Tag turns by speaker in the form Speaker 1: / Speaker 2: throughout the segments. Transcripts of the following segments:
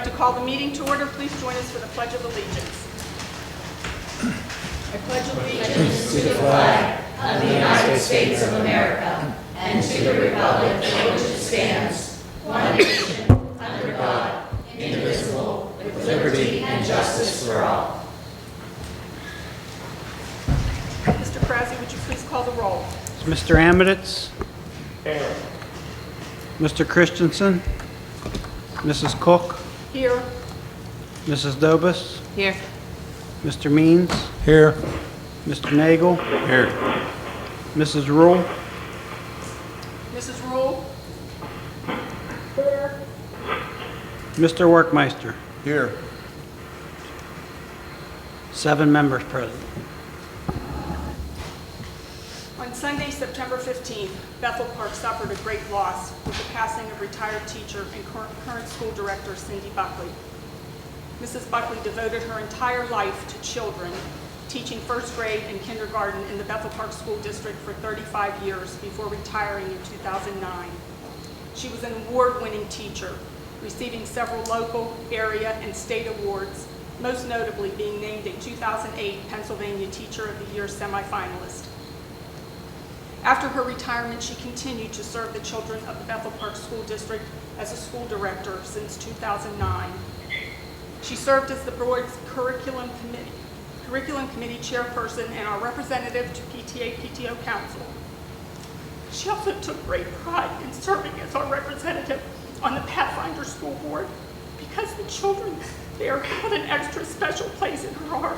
Speaker 1: like to call the meeting to order. Please join us for the Pledge of Allegiance. I pledge allegiance
Speaker 2: to the flag of the United States of America and to the republic for which it stands, one nation, under God, indivisible, with liberty and justice for all.
Speaker 1: Mr. Krause, would you please call the roll?
Speaker 3: Mr. Amiditz? Here. Mr. Christensen? Mrs. Cook?
Speaker 1: Here.
Speaker 3: Mrs. Dobus?
Speaker 4: Here.
Speaker 3: Mr. Means?
Speaker 5: Here.
Speaker 3: Mr. Nagel?
Speaker 5: Here.
Speaker 3: Mrs. Rule?
Speaker 1: Mrs. Rule?
Speaker 3: Mr. Workmeister?
Speaker 5: Here.
Speaker 3: 7 members present.
Speaker 1: On Sunday, September 15th, Bethel Park suffered a great loss with the passing of retired teacher and current school director Cindy Buckley. Mrs. Buckley devoted her entire life to children, teaching first grade and kindergarten in the Bethel Park School District for 35 years before retiring in 2009. She was an award-winning teacher, receiving several local, area, and state awards, most notably being named a 2008 Pennsylvania Teacher of the Year semifinalist. After her retirement, she continued to serve the children of the Bethel Park School District as a school director since 2009. She served as the board's curriculum committee chairperson and our representative to PTA-PTO Council. She also took great pride in serving as our representative on the Pathfinder School Board because the children there had an extra special place in her heart.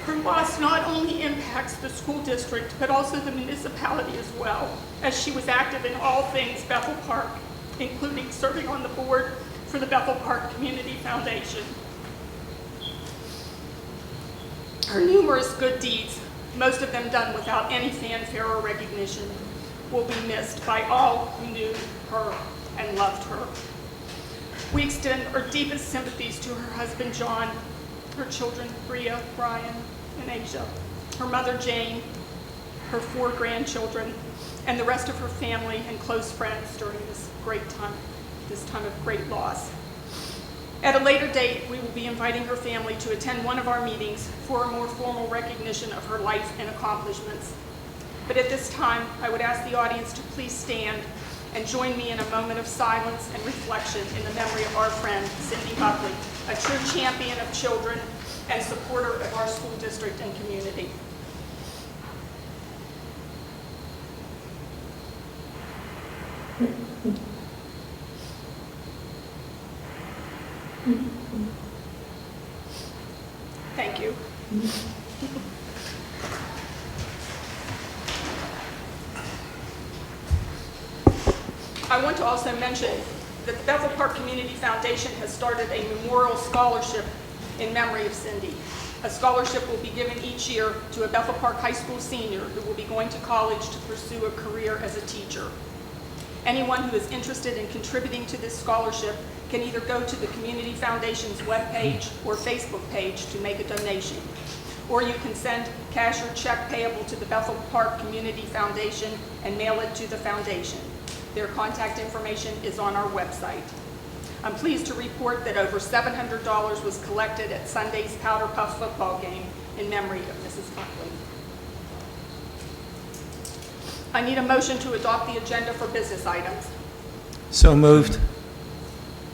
Speaker 1: Her loss not only impacts the school district, but also the municipality as well, as she was active in all things Bethel Park, including serving on the board for the Bethel Park Community Foundation. Her numerous good deeds, most of them done without any fanfare or recognition, will be missed by all who knew her and loved her. We extend our deepest sympathies to her husband, John, her children, Bria, Brian, and Asia, her mother, Jane, her 4 grandchildren, and the rest of her family and close friends during this time of great loss. At a later date, we will be inviting her family to attend one of our meetings for a more formal recognition of her life and accomplishments. But at this time, I would ask the audience to please stand and join me in a moment of silence and reflection in the memory of our friend, Cindy Buckley, a true champion of children and supporter of our school district and community. Thank you. I want to also mention that the Bethel Park Community Foundation has started a memorial scholarship in memory of Cindy. A scholarship will be given each year to a Bethel Park High School senior who will be going to college to pursue a career as a teacher. Anyone who is interested in contributing to this scholarship can either go to the Community Foundation's webpage or Facebook page to make a donation, or you can send cash or check payable to the Bethel Park Community Foundation and mail it to the foundation. Their contact information is on our website. I'm pleased to report that over $700 was collected at Sunday's Powder Puff football game in memory of Mrs. Buckley. I need a motion to adopt the agenda for business items.
Speaker 5: So moved.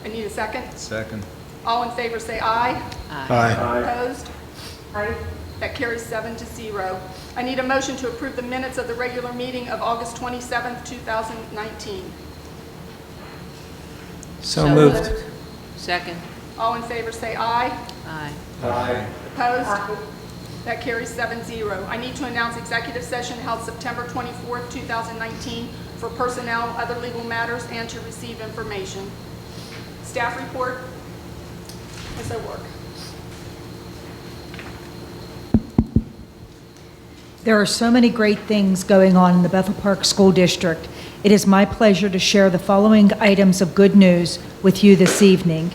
Speaker 1: I need a second.
Speaker 5: Second.
Speaker 1: All in favor say aye.
Speaker 5: Aye.
Speaker 1: Opposed? Aye. That carries 7-0. I need a motion to approve the minutes of the regular meeting of August 27th, 2019.
Speaker 5: So moved.
Speaker 4: Second.
Speaker 1: All in favor say aye.
Speaker 4: Aye.
Speaker 5: Aye.
Speaker 1: Opposed? That carries 7-0. I need to announce executive session held September 24th, 2019 for personnel, other legal matters, and to receive information. Staff report as I work.
Speaker 6: There are so many great things going on in the Bethel Park School District. It is my pleasure to share the following items of good news with you this evening.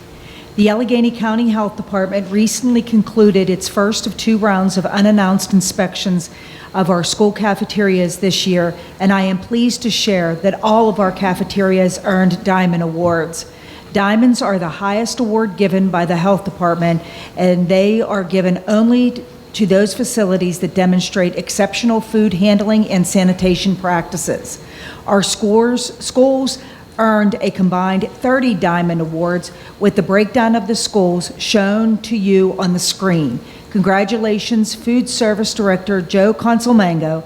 Speaker 6: The Allegheny County Health Department recently concluded its first of 2 rounds of unannounced inspections of our school cafeterias this year, and I am pleased to share that all of our cafeterias earned Diamond Awards. Diamonds are the highest award given by the Health Department, and they are given only to those facilities that demonstrate exceptional food handling and sanitation practices. Our schools earned a combined 30 Diamond Awards, with the breakdown of the schools shown to you on the screen. Congratulations, Food Service Director Joe Consolmango,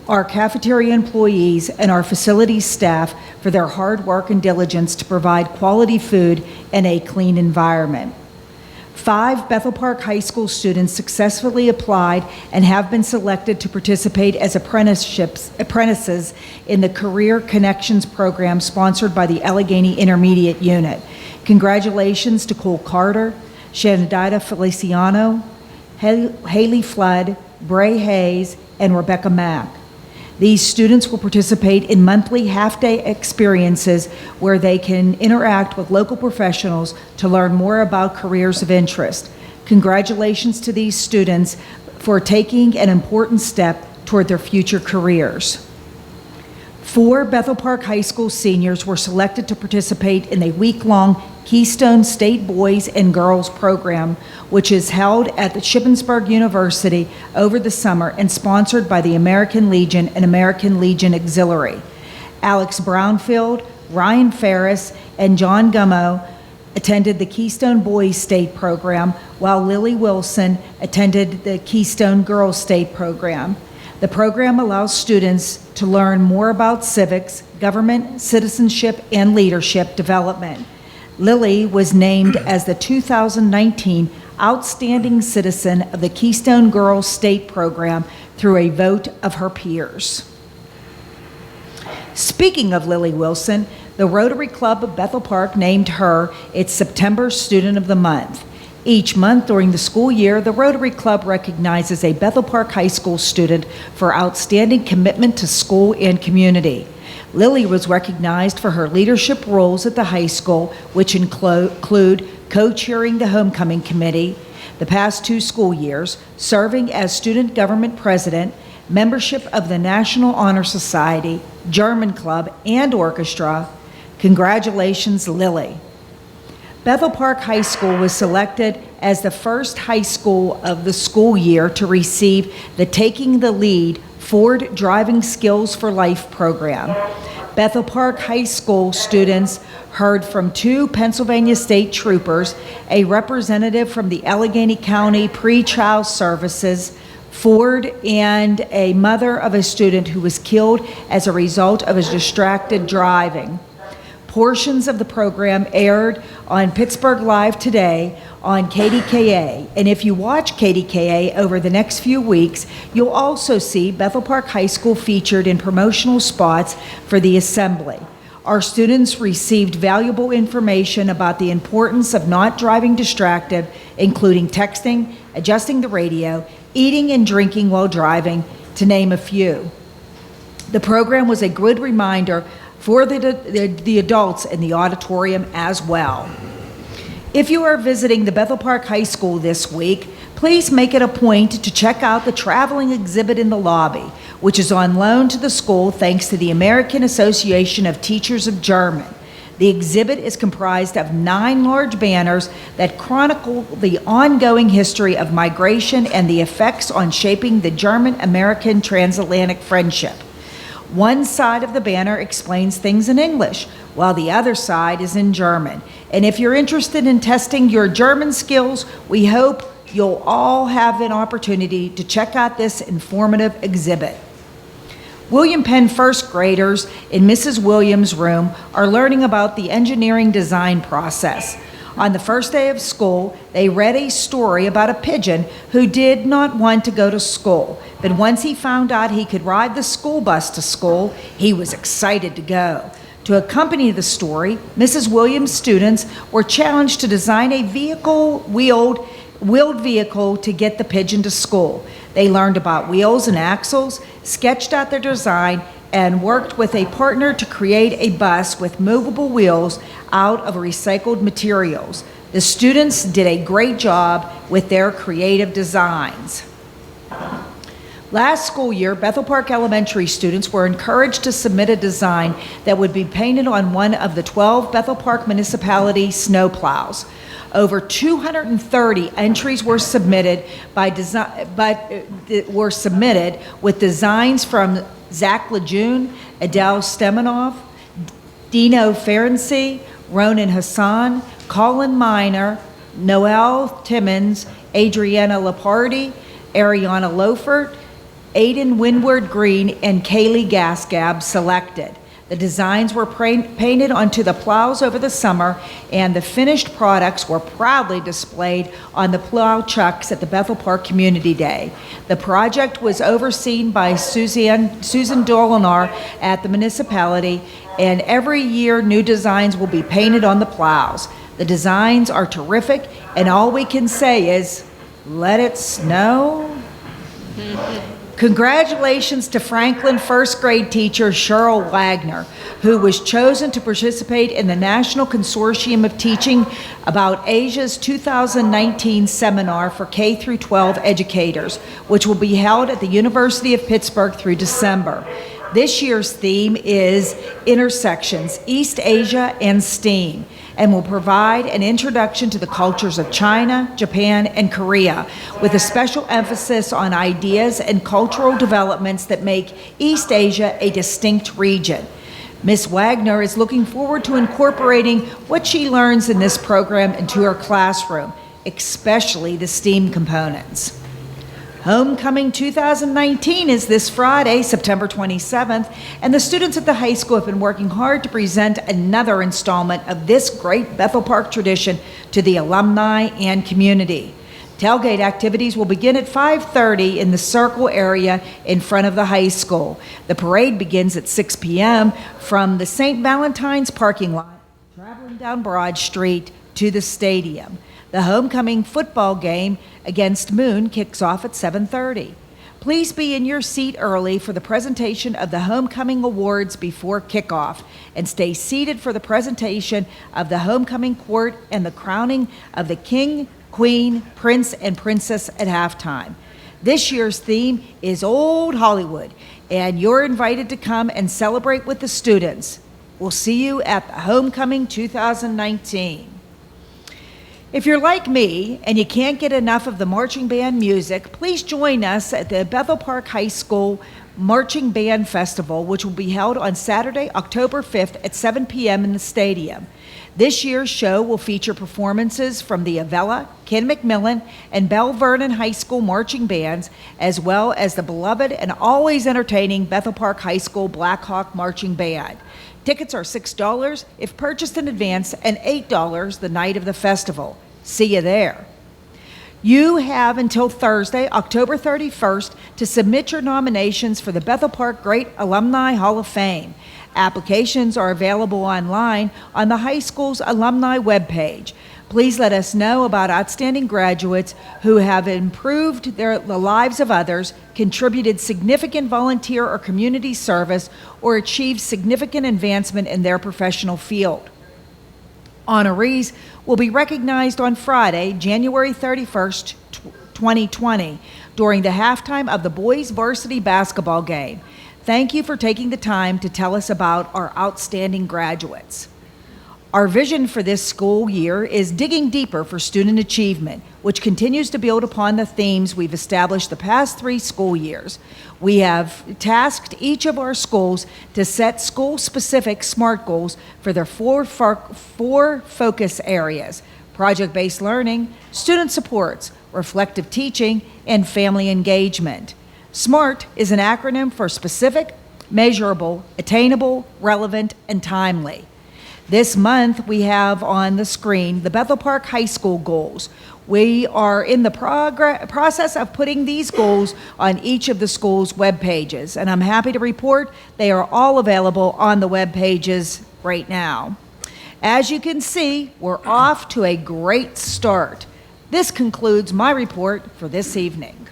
Speaker 6: our cafeteria employees, and our facilities staff for their hard work and diligence to provide quality food in a clean environment. 5 Bethel Park High School students successfully applied and have been selected to participate as apprentices in the Career Connections program sponsored by the Allegheny Intermediate Unit. Congratulations to Cole Carter, Shanadida Feliciano, Haley Flood, Bray Hayes, and Rebecca Mack. These students will participate in monthly half-day experiences where they can interact with local professionals to learn more about careers of interest. Congratulations to these students for taking an important step toward their future careers. 4 Bethel Park High School seniors were selected to participate in a week-long Keystone State Boys and Girls program, which is held at the Shippensburg University over the summer and sponsored by the American Legion and American Legion Auxiliary. Alex Brownfield, Ryan Ferris, and John Gummo attended the Keystone Boys State program, while Lily Wilson attended the Keystone Girls State program. The program allows students to learn more about civics, government, citizenship, and leadership development. Lily was named as the 2019 Outstanding Citizen of the Keystone Girls State Program through a vote of her peers. Speaking of Lily Wilson, the Rotary Club of Bethel Park named her its September Student of the Month. Each month during the school year, the Rotary Club recognizes a Bethel Park High School student for outstanding commitment to school and community. Lily was recognized for her leadership roles at the high school, which include co-chairing the homecoming committee the past 2 school years, serving as student government president, membership of the National Honor Society, German Club, and orchestra. Congratulations, Lily. Bethel Park High School was selected as the first high school of the school year to receive the Taking the Lead Ford Driving Skills for Life program. Bethel Park High School students heard from 2 Pennsylvania State Troopers, a representative from the Allegheny County Pre-Child Services, Ford, and a mother of a student who was killed as a result of his distracted driving. Portions of the program aired on Pittsburgh Live Today on KDKA, and if you watch KDKA over the next few weeks, you'll also see Bethel Park High School featured in promotional spots for the assembly. Our students received valuable information about the importance of not driving distracted, including texting, adjusting the radio, eating and drinking while driving, to name a few. The program was a good reminder for the adults in the auditorium as well. If you are visiting the Bethel Park High School this week, please make it a point to check out the traveling exhibit in the lobby, which is on loan to the school thanks to the American Association of Teachers of German. The exhibit is comprised of 9 large banners that chronicle the ongoing history of migration and the effects on shaping the German-American transatlantic friendship. One side of the banner explains things in English, while the other side is in German. And if you're interested in testing your German skills, we hope you'll all have an opportunity to check out this informative exhibit. William Penn first graders in Mrs. Williams' room are learning about the engineering design process. On the first day of school, they read a story about a pigeon who did not want to go to school, but once he found out he could ride the school bus to school, he was excited to go. To accompany the story, Mrs. Williams' students were challenged to design a wheeled vehicle to get the pigeon to school. They learned about wheels and axles, sketched out their design, and worked with a partner to create a bus with movable wheels out of recycled materials. The students did a great job with their creative designs. Last school year, Bethel Park Elementary students were encouraged to submit a design that would be painted on one of the 12 Bethel Park municipality snowplows. Over 230 entries were submitted were submitted with designs from Zach Lejeune, Adele Stemanov, Dino Ferenczi, Ronan Hassan, Colin Miner, Noel Timmons, Adriana Lepardi, Ariana Lofert, Aiden Windward Green, and Kaylee Gasgab selected. The designs were painted onto the plows over the summer, and the finished products were proudly displayed on the plow trucks at the Bethel Park Community Day. The project was overseen by Susan Dolinar at the municipality, and every year new designs will be painted on the plows. The designs are terrific, and all we can say is, let it snow. Congratulations to Franklin first grade teacher Cheryl Wagner, who was chosen to participate in the National Consortium of Teaching About Asia's 2019 seminar for K through 12 educators, which will be held at the University of Pittsburgh through December. This year's theme is Intersections, East Asia and STEAM, and will provide an introduction to the cultures of China, Japan, and Korea, with a special emphasis on ideas and cultural developments that make East Asia a distinct region. Ms. Wagner is looking forward to incorporating what she learns in this program into her classroom, especially the STEAM components. Homecoming 2019 is this Friday, September 27th, and the students at the high school have been working hard to present another installment of this great Bethel Park tradition to the alumni and community. Tailgate activities will begin at 5:30 in the circle area in front of the high school. The parade begins at 6 p.m. from the St. Valentine's parking lot, traveling down Broad Street to the stadium. The homecoming football game against Moon kicks off at 7:30. Please be in your seat early for the presentation of the homecoming awards before kickoff, and stay seated for the presentation of the homecoming quart and the crowning of the king, queen, prince, and princess at halftime. This year's theme is Old Hollywood, and you're invited to come and celebrate with the students. We'll see you at the Homecoming 2019. If you're like me and you can't get enough of the marching band music, please join us at the Bethel Park High School Marching Band Festival, which will be held on Saturday, October 5th at 7 p.m. in the stadium. This year's show will feature performances from the Avella, Ken McMillan, and Bell Vernon High School marching bands, as well as the beloved and always entertaining Bethel Park High School Black Hawk Marching Band. Tickets are $6 if purchased in advance and $8 the night of the festival. See you there. You have until Thursday, October 31st, to submit your nominations for the Bethel Park Great Alumni Hall of Fame. Applications are available online on the high school's alumni webpage. Please let us know about outstanding graduates who have improved the lives of others, contributed significant volunteer or community service, or achieved significant advancement in their professional field. Honorees will be recognized on Friday, January 31st, 2020, during the halftime of the boys' varsity basketball game. Thank you for taking the time to tell us about our outstanding graduates. Our vision for this school year is digging deeper for student achievement, which continues to build upon the themes we've established the past 3 school years. We have tasked each of our schools to set school-specific SMART goals for their four focus areas: project-based learning, student supports, reflective teaching, and family engagement. SMART is an acronym for specific, measurable, attainable, relevant, and timely. This month, we have on the screen the Bethel Park High School goals. We are in the process of putting these goals on each of the school's web pages, and I'm happy to report they are all available on the web pages right now. As you can see, we're off to a great start. This concludes my report for this evening.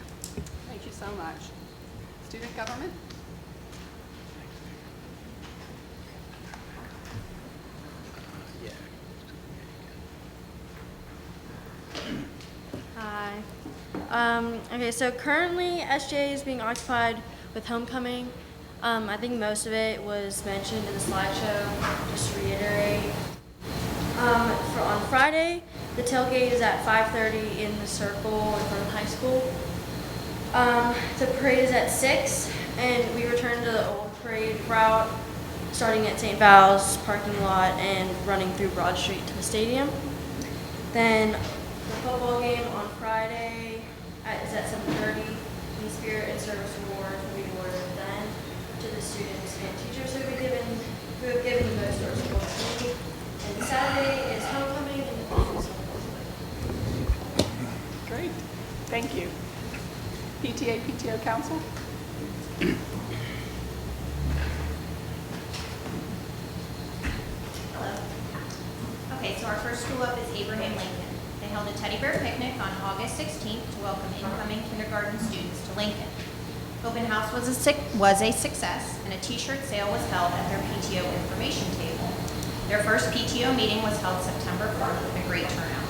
Speaker 1: Thank you so much. Student government?
Speaker 4: Hi. Okay, so currently SJ is being occupied with homecoming. I think most of it was mentioned in the slideshow. Just to reiterate. On Friday, the tailgate is at 5:30 in the circle in front of high school. The parade is at 6, and we return to the old parade route, starting at St. Val's parking lot and running through Broad Street to the stadium. Then the football game on Friday is at 7:30. The Spirit and Service Awards will be awarded then to the students and teachers who have given the most towards the school. And Saturday is homecoming and the students homecoming.
Speaker 1: Great, thank you. PTA, PTO Council?
Speaker 7: Hello. Okay, so our first school up is Abraham Lincoln. They held a teddy bear picnic on August 16th to welcome incoming kindergarten students to Lincoln. Open house was a success, and a t-shirt sale was held at their PTO information table. Their first PTO meeting was held September 4th with a great turnout.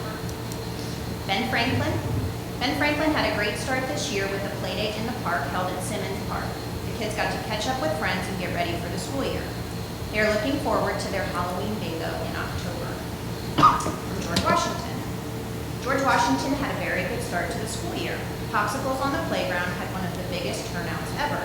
Speaker 7: Ben Franklin had a great start this year with a play date in the park held at Simmons Park. The kids got to catch up with friends and get ready for the school year. They are looking forward to their Halloween bingo in October. From George Washington. George Washington had a very good start to the school year. Popsicles on the playground had one of the biggest turnouts ever.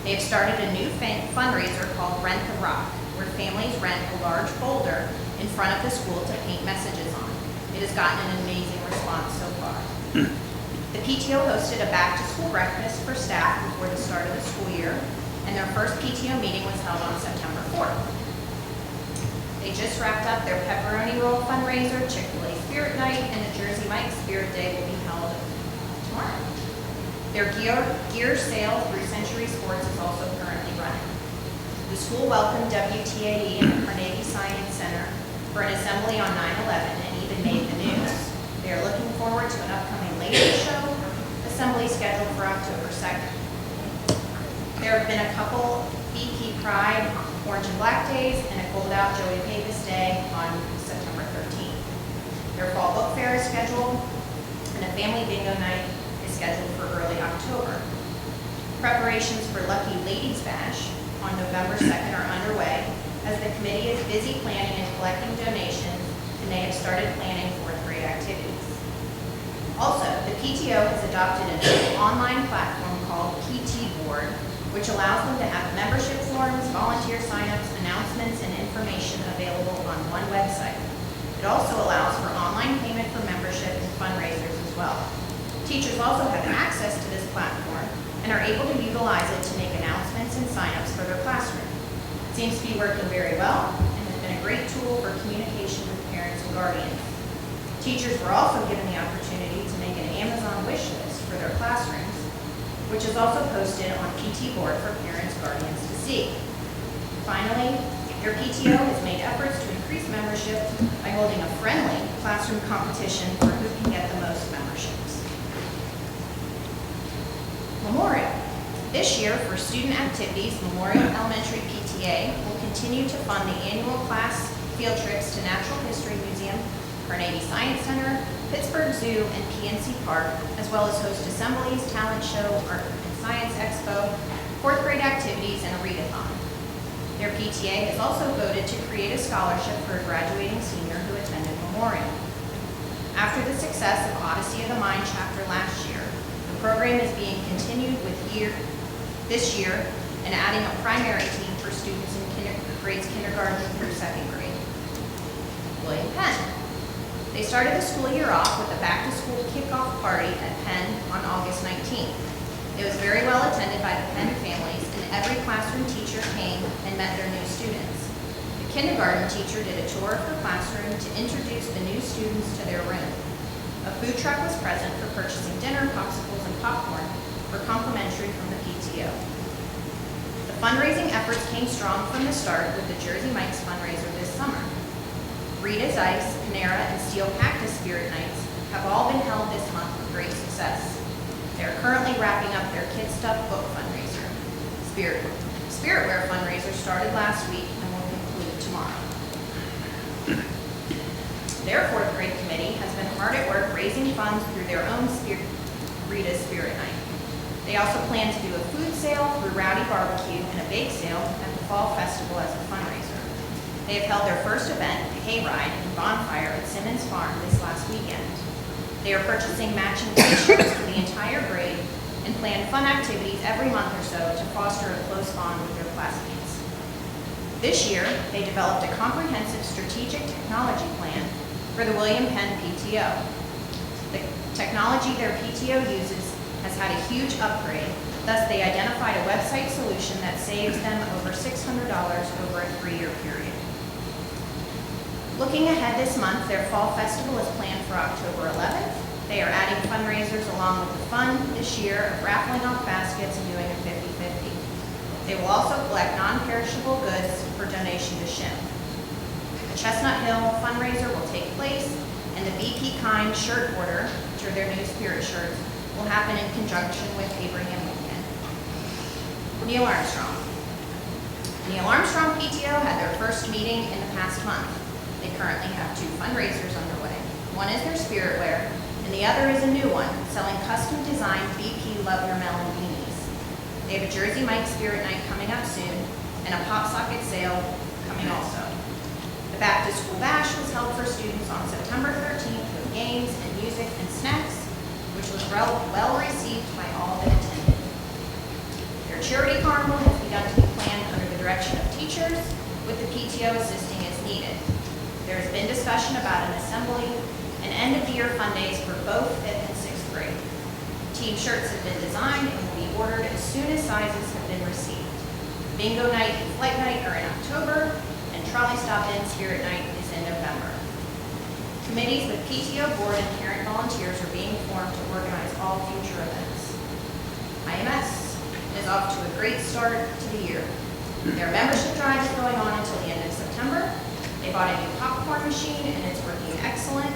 Speaker 7: They have started a new fundraiser called Rent the Rock, where families rent a large boulder in front of the school to paint messages on. It has gotten an amazing response so far. The PTO hosted a back-to-school breakfast for staff before the start of the school year, and their first PTO meeting was held on September 4th. They just wrapped up their pepperoni roll fundraiser, Chick-fil-A Spirit Night, and the Jersey Mike's Spirit Day will be held tomorrow. Their gear sale through Century Sports is also currently running. The school welcomed WTAE and the Carnegie Science Center for an assembly on 9/11 and even made the news. They are looking forward to an upcoming laser show assembly scheduled for October 2nd. There have been a couple BP Pride, Orange and Black Days, and a Gold Out Joey Davis Day on September 13th. Their fall book fair is scheduled, and a family bingo night is scheduled for early October. Preparations for Lucky Ladies Bash on November 2nd are underway, as the committee is busy planning and collecting donations, and they have started planning fourth grade activities. Also, the PTO has adopted a new online platform called PT Board, which allows them to have membership forms, volunteer signups, announcements, and information available on one website. It also allows for online payment for membership and fundraisers as well. Teachers also have access to this platform and are able to utilize it to make announcements and signups for their classroom. It seems to be working very well and has been a great tool for communication with parents and guardians. Teachers were also given the opportunity to make an Amazon wish list for their classrooms, which is also posted on PT Board for parents and guardians to see. Finally, your PTO has made efforts to increase membership by holding a friendly classroom competition for who can get the most memberships. Memorial. This year, for student activities, Memorial Elementary PTA will continue to fund the annual class field trips to Natural History Museum, Carnegie Science Center, Pittsburgh Zoo, and PNC Park, as well as host assemblies, talent show, art and science expo, fourth grade activities, and a readathon. Their PTA has also voted to create a scholarship for a graduating senior who attended Memorial. After the success of Odyssey of the Mind chapter last year, the program is being continued with this year and adding a primary team for students in grades kindergarten through second grade. William Penn. They started the school year off with a back-to-school kickoff party at Penn on August 19th. It was very well attended by the Penn families, and every classroom teacher came and met their new students. The kindergarten teacher did a tour of her classroom to introduce the new students to their room. A food truck was present for purchasing dinner, popsicles, and popcorn for complimentary from the PTO. The fundraising efforts came strong from the start with the Jersey Mike's fundraiser this summer. Rita's Ice, Panera, and Steel Cactus Spirit Nights have all been held this month with great success. They are currently wrapping up their Kid Stuff book fundraiser. Spiritware fundraiser started last week and will conclude tomorrow. Their fourth grade committee has been hard at work raising funds through their own Rita's Spirit Night. They also plan to do a food sale through Rowdy Barbecue and a bake sale at the Fall Festival as a fundraiser. They have held their first event, a hayride and bonfire at Simmons Farm this last weekend. They are purchasing matching t-shirts for the entire grade and plan fun activities every month or so to foster a close bond with their classmates. This year, they developed a comprehensive strategic technology plan for the William Penn PTO. The technology their PTO uses has had a huge upgrade, thus they identified a website solution that saves them over $600 over a 3-year period. Looking ahead this month, their fall festival is planned for October 11th. They are adding fundraisers along with the fun this year of raffling off baskets and doing a 50-50. They will also collect non-perishable goods for donation to SHIM. The Chestnut Hill fundraiser will take place, and the BP Kind shirt order, which are their new spirit shirts, will happen in conjunction with Abraham Lincoln. Neil Armstrong. Neil Armstrong PTO had their first meeting in the past month. They currently have 2 fundraisers underway. One is their spirit wear, and the other is a new one, selling custom-designed BP Love Your Melon beanies. They have a Jersey Mike Spirit Night coming up soon, and a Pop Socket sale coming also. The Back to School Bash was held for students on September 13th with games and music and snacks, which was well received by all that attended. Their charity carnival has begun to be planned under the direction of teachers, with the PTO assisting as needed. There has been discussion about an assembly and end-of-the-year fun days for both 5th and 6th grade. Team shirts have been designed and will be ordered as soon as sizes have been received. Bingo night and flight night are in October, and trolley stop-in spirit night is in November. Committees with PTO board and parent volunteers are being formed to organize all future events. IMS is off to a great start to the year. Their membership drive is going on until the end of September. They bought a new popcorn machine and it's working excellent.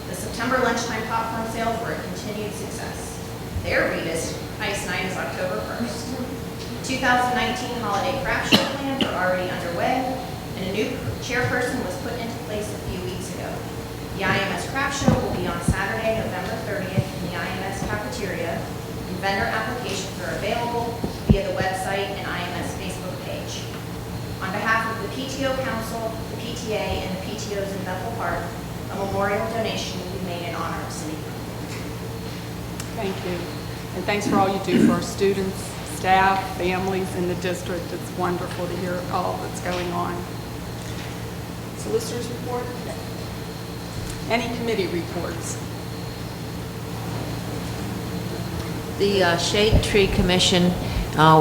Speaker 7: The September lunchtime popcorn sales were a continued success. Their Rita's Ice Night is October 1st. 2019 holiday craft show plans are already underway, and a new chairperson was put into place a few weeks ago. The IMS craft show will be on Saturday, November 30th in the IMS cafeteria, and vendor applications are available via the website and IMS Facebook page. On behalf of the PTO Council, the PTA, and the PTOs in Bethel Park, a memorial donation will be made in honor of Cindy.
Speaker 1: Thank you. And thanks for all you do for our students, staff, families in the district. It's wonderful to hear all that's going on. Solicitors report? Any committee reports?
Speaker 2: The Shade Tree Commission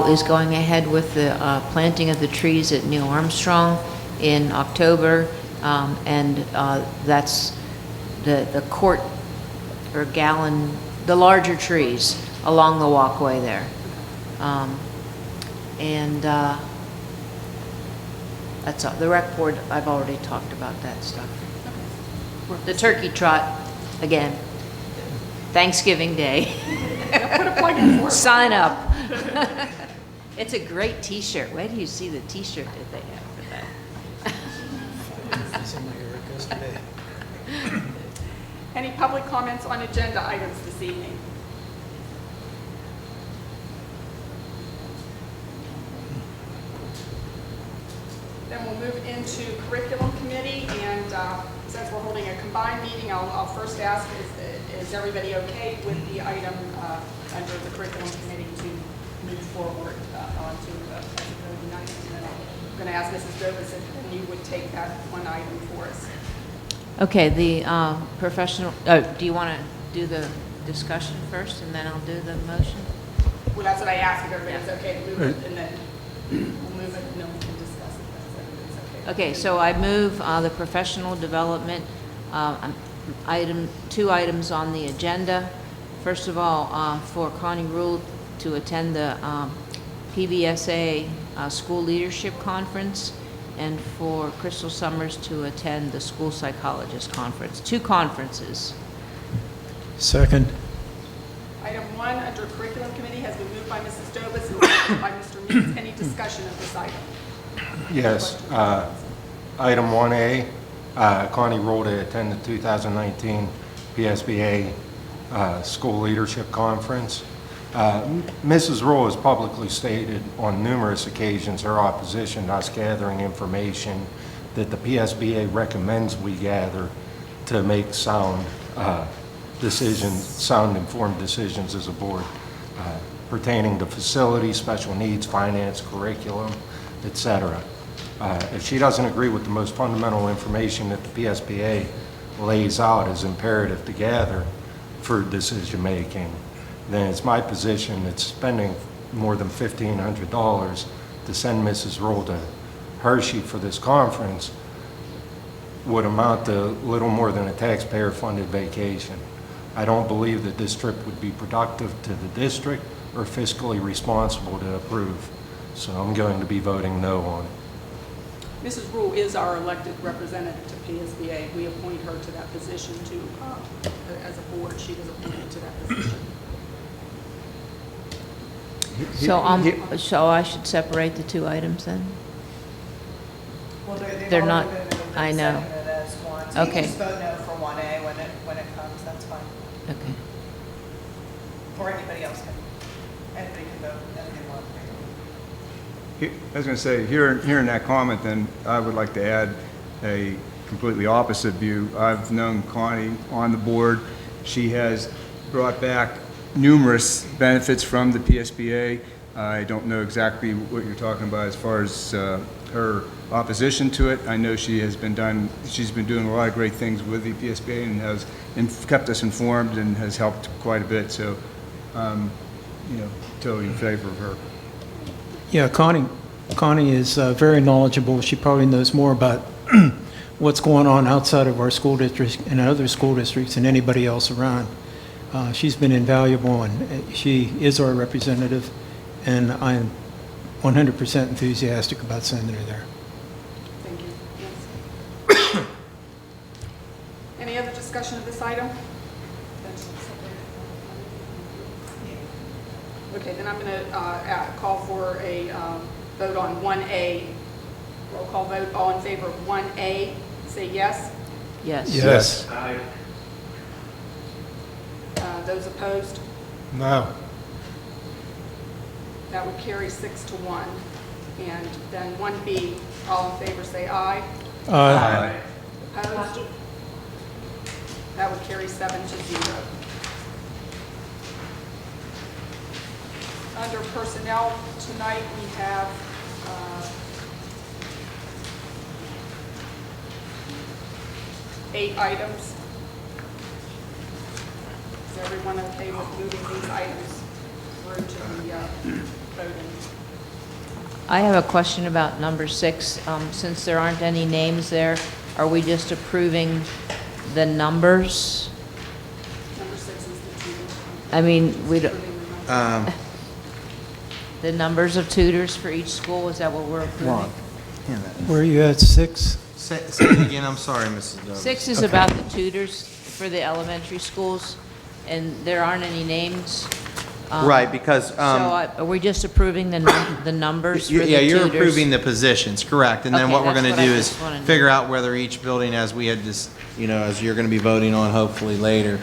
Speaker 2: is going ahead with the planting of the trees at Neil Armstrong in October, and that's the court or gallon, the larger trees along the walkway there. That's all. The rec board, I've already talked about that stuff. The turkey trot, again, Thanksgiving Day.
Speaker 1: Put a plug in for it.
Speaker 2: Sign up. It's a great T-shirt. Where do you see the T-shirt that they have for that?
Speaker 5: It's in my ear today.
Speaker 1: Any public comments on agenda items this evening? Then we'll move into curriculum committee, and since we're holding a combined meeting, I'll first ask, is everybody okay with the item under the curriculum committee to move forward onto the voting item? And then I'm going to ask Mrs. Dobis if you would take that one item for us.
Speaker 2: Okay, the professional, do you want to do the discussion first and then I'll do the motion?
Speaker 1: Well, that's what I asked, if everybody's okay to move it, and then we'll move it, and then we can discuss it, if everybody's okay.
Speaker 2: Okay, so I move the professional development, two items on the agenda. First of all, for Connie Rule to attend the PBSA School Leadership Conference, and for Crystal Summers to attend the School Psychologist Conference. 2 conferences.
Speaker 5: Second.
Speaker 1: Item 1 under curriculum committee has been moved by Mrs. Dobis and seconded by Mr. Needs. Any discussion of this item?
Speaker 8: Yes. Item 1A, Connie Rule to attend the 2019 PSBA School Leadership Conference. Mrs. Rule has publicly stated on numerous occasions her opposition to us gathering information that the PSBA recommends we gather to make sound informed decisions as a board pertaining to facilities, special needs, finance, curriculum, etc. If she doesn't agree with the most fundamental information that the PSBA lays out as imperative to gather for decision making, then it's my position that spending more than $1,500 to send Mrs. Rule to Hershey for this conference would amount to little more than a taxpayer-funded vacation. I don't believe that this trip would be productive to the district or fiscally responsible to approve. So I'm going to be voting no on it.
Speaker 1: Mrs. Rule is our elected representative to PSBA. We appoint her to that position as a board. She was appointed to that position.
Speaker 2: So I should separate the two items then?
Speaker 9: Well, they've
Speaker 2: They're
Speaker 9: already
Speaker 2: not-
Speaker 9: been moved and
Speaker 2: I know.
Speaker 9: seconded as one. So you
Speaker 2: Okay.
Speaker 9: can just vote no for 1A when it comes, that's fine.
Speaker 2: Okay.
Speaker 9: Or anybody else can, anybody can vote whenever they want.
Speaker 10: I was going to say, hearing that comment, then I would like to add a completely opposite view. I've known Connie on the board. She has brought back numerous benefits from the PSBA. I don't know exactly what you're talking about as far as her opposition to it. I know she's been doing a lot of great things with the PSBA and has kept us informed and has helped quite a bit. So, totally in favor of her.
Speaker 5: Yeah, Connie is very knowledgeable. She probably knows more about what's going on outside of our school district and other school districts than anybody else around. She's been invaluable, and she is our representative, and I'm 100% enthusiastic about sending her there.
Speaker 1: Thank you. Yes. Any other discussion of this item? Okay, then I'm going to call for a vote on 1A. Roll call vote. All in favor of 1A, say yes.
Speaker 2: Yes.
Speaker 5: Yes.
Speaker 1: Those opposed?
Speaker 5: No.
Speaker 1: That would carry 6-1. And then 1B, all in favor say aye.
Speaker 5: Aye.
Speaker 1: Opposed? That would carry 7-0. Under personnel tonight, we have eight items. Is everyone okay with moving these items through to the voting?
Speaker 2: I have a question about number 6. Since there aren't any names there, are we just approving the numbers?
Speaker 1: Number 6 is the tutor.
Speaker 2: I mean, we don't,
Speaker 1: Approving the numbers.
Speaker 2: the numbers of tutors for each school, is that what we're approving?
Speaker 5: Where are you at, 6?
Speaker 11: Say it again, I'm sorry, Mrs. Douglas.
Speaker 2: 6 is about the tutors for the elementary schools, and there aren't any names.
Speaker 11: Right, because,
Speaker 2: So are we just approving the numbers for the tutors?
Speaker 11: yeah, you're approving the positions, correct. And then
Speaker 2: Okay,
Speaker 11: what we're
Speaker 2: that's
Speaker 11: going to
Speaker 2: what I
Speaker 11: do is
Speaker 2: just wanted to know.
Speaker 11: figure out whether each building, as we had just, as you're going to be voting on hopefully later,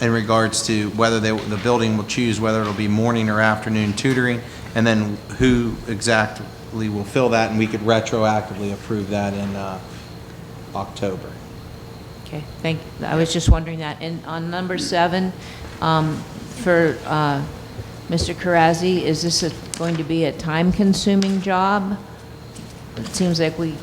Speaker 11: in regards to whether the building will choose whether it'll be morning or afternoon tutoring, and then who exactly will fill that, and we could retroactively approve that in October.
Speaker 2: Okay, thank you. I was just wondering that. And on number 7, for Mr. Karazi, is this going to be a time-consuming job? It seems like we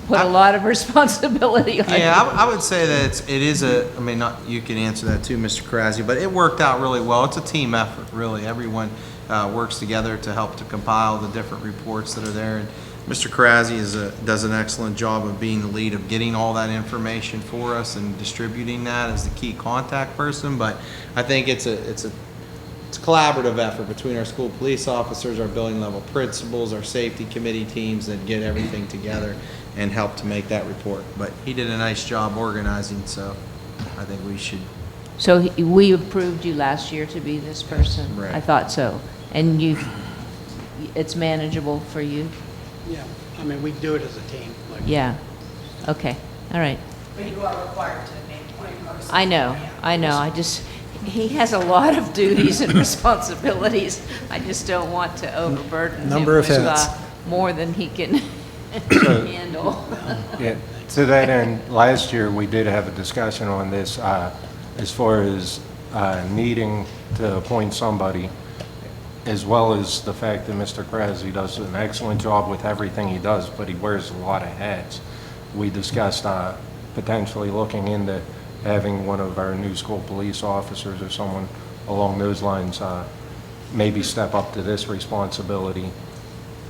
Speaker 2: put a lot of responsibility on you.
Speaker 11: Yeah, I would say that it is I mean, not, you can answer that too, Mr. Karazi, but it worked out really well. It's a team effort, really. Everyone works together to help to compile the different reports that are there. And Mr. Karazi does an excellent job of being the lead of getting all that information for us and distributing that as the key contact person. But I think it's a collaborative effort between our school police officers, our building level principals, our safety committee teams that get everything together and help to make that report. But he did a nice job organizing, so I think we should.
Speaker 2: So we approved you last year to be this person?
Speaker 11: Right.
Speaker 2: I thought so. And it's manageable for you?
Speaker 3: Yeah, we do it as a team.
Speaker 2: Yeah. Okay, all right.
Speaker 9: But you are required to name
Speaker 2: I know. He has a lot of duties and responsibilities. I just don't want to overburden him
Speaker 5: Number of
Speaker 2: with
Speaker 5: heads.
Speaker 2: more than he can handle.
Speaker 8: Yeah, to that end, last year, we did have a discussion on this, as far as needing to appoint somebody, as well as the fact that Mr. Krause does an excellent job with everything he does, but he wears a lot of hats. We discussed potentially looking into having one of our new school police officers or someone along those lines maybe step up to this responsibility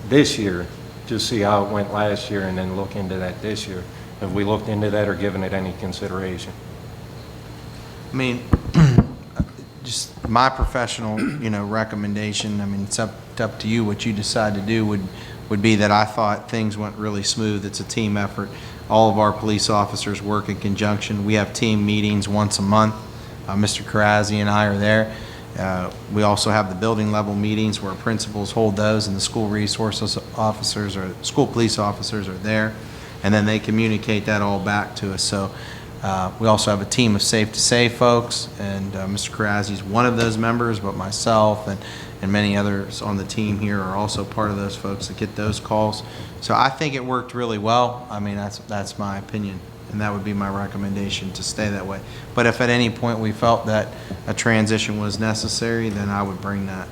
Speaker 8: this year, just see how it went last year, and then look into that this year. Have we looked into that or given it any consideration?
Speaker 11: I mean, just my professional, recommendation, I mean, it's up to you. What you decide to do would be that I thought things went really smooth. It's a team effort. All of our police officers work in conjunction. We have team meetings once a month. Mr. Karazi and I are there. We also have the building level meetings where principals hold those, and the school resources officers or school police officers are there, and then they communicate that all back to us. So we also have a team of Safe to Save folks, and Mr. Karazi is one of those members, but myself and many others on the team here are also part of those folks that get those calls. So I think it worked really well. I mean, that's my opinion, and that would be my recommendation, to stay that way. But if at any point we felt that a transition was necessary, then I would bring that.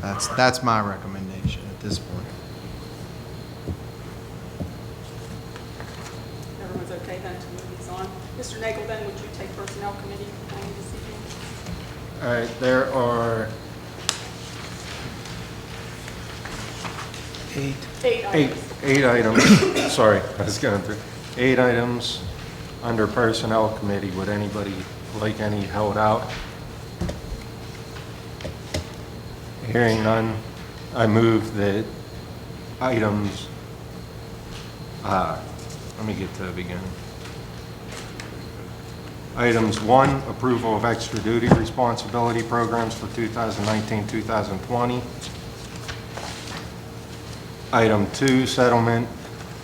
Speaker 11: That's my recommendation at this point.
Speaker 1: Everyone's okay then to move these on? Mr. Nagel, then, would you take Personnel Committee this evening?
Speaker 8: All right, there are
Speaker 1: Eight items.
Speaker 8: eight items, sorry, I was going through, 8 items under Personnel Committee. Would anybody like any held out? Hearing none, I move that items, let me get to the beginning. Items 1, approval of extra duty responsibility programs for 2019-2020. Item 2, settlement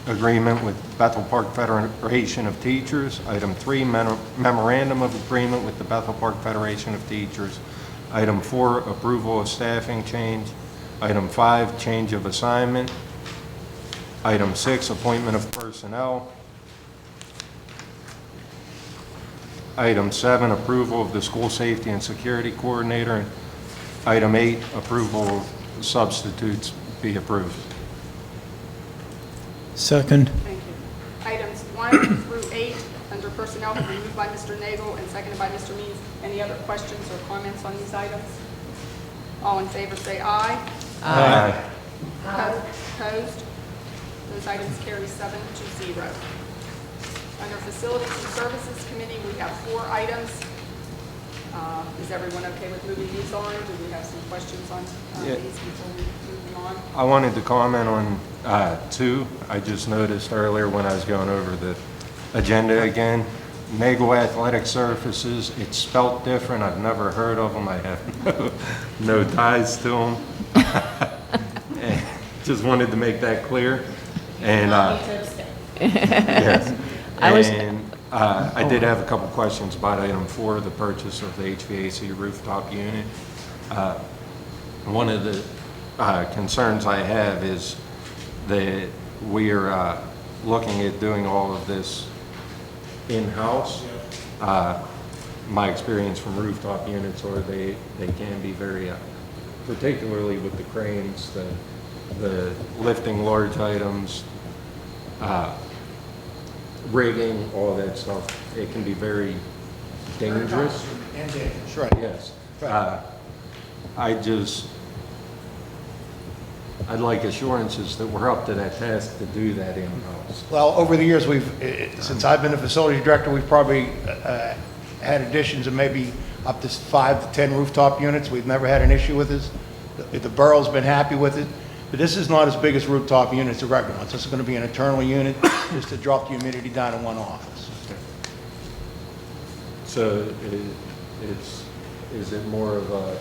Speaker 8: agreement with Bethel Park Federation of Teachers. Item 3, memorandum of agreement with the Bethel Park Federation of Teachers. Item 4, approval of staffing change. Item 5, change of assignment. Item 6, appointment of personnel. Item 7, approval of the school safety and security coordinator. And item 8, approval of substitutes be approved.
Speaker 5: Second.
Speaker 1: Thank you. Items 1 through 8 under Personnel have been moved by Mr. Nagel and seconded by Mr. Means. Any other questions or comments on these items? All in favor say aye.
Speaker 8: Aye.
Speaker 1: Opposed? Those items carry 7-0. Under Facilities and Services Committee, we have 4 items. Is everyone okay with moving these on? Do we have some questions on
Speaker 8: Yeah.
Speaker 1: these before we move them on?
Speaker 8: I wanted to comment on 2. I just noticed earlier when I was going over the agenda again, Nagel Athletic Surfaces, it's spelt different. I've never heard of them. I have no ties to them. Just wanted to make that clear. And yes. I did have a couple questions about item 4, the purchase of the HVAC rooftop unit. One of the concerns I have is that we are looking at doing all of this in-house. My experience from rooftop units are they can be very, particularly with the cranes, the lifting large items, rigging, all that stuff, it can be very dangerous.
Speaker 12: And dangerous, right.
Speaker 8: Yes. I'd like assurances that we're up to that task to do that in-house.
Speaker 12: Well, over the years, since I've been the facility director, we've probably had additions of maybe up to 5 to 10 rooftop units. We've never had an issue with this. The borough's been happy with it. But this is not as big as rooftop units, the regular ones. This is going to be an internal unit just to drop the humidity down in one office.
Speaker 8: So is it more of a,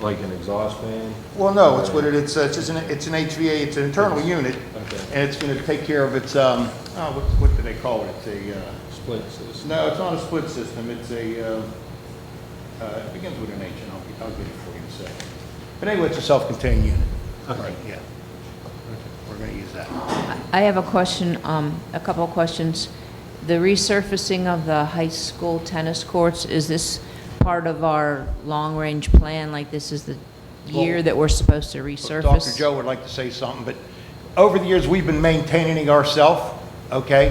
Speaker 8: like an exhaust fan?
Speaker 12: Well, no, it's what it's just it's an HVA, it's an internal unit,
Speaker 8: Okay.
Speaker 12: and it's going to take care of its, what do they call it? It's a
Speaker 13: split system.
Speaker 12: No, it's not a split system. It's a, it begins with an H, and I'll get it for you in a second. But anyway, it's a self-contained unit. Right, yeah. We're going to use that.
Speaker 2: I have a question, a couple of questions. The resurfacing of the high school tennis courts, is this part of our long-range plan? Like this is the year that we're supposed to resurface?
Speaker 12: Dr. Joe would like to say something, but over the years, we've been maintaining it ourselves, okay?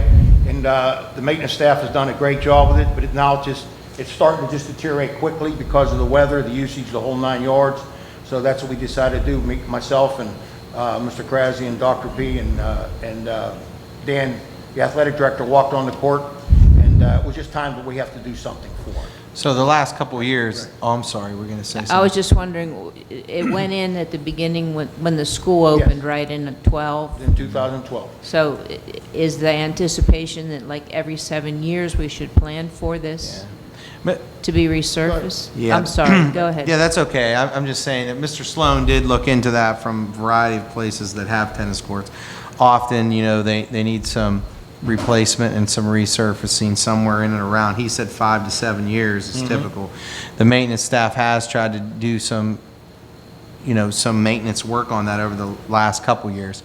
Speaker 12: And the maintenance staff has done a great job with it, but now it's starting to just deteriorate quickly because of the weather, the usage, the whole 9 yards. So that's what we decided to do, myself and Mr. Krasny and Dr. B and Dan, the athletic director, walked on the court, and it was just time that we have to do something for it.
Speaker 11: So the last couple of years, oh, I'm sorry, we're going to say something.
Speaker 2: I was just wondering, it went in at the beginning when the school opened,
Speaker 12: Yes.
Speaker 2: right, in 12?
Speaker 12: In 2012.
Speaker 2: So is the anticipation that like every 7 years we should plan for this to be resurfaced?
Speaker 11: Yeah.
Speaker 2: I'm sorry, go ahead.
Speaker 11: Yeah, that's okay. I'm just saying that Mr. Sloan did look into that from a variety of places that have tennis courts. Often, you know, they need some replacement and some resurfacing somewhere in and around. He said 5 to 7 years is typical. The maintenance staff has tried to do some maintenance work on that over the last couple years.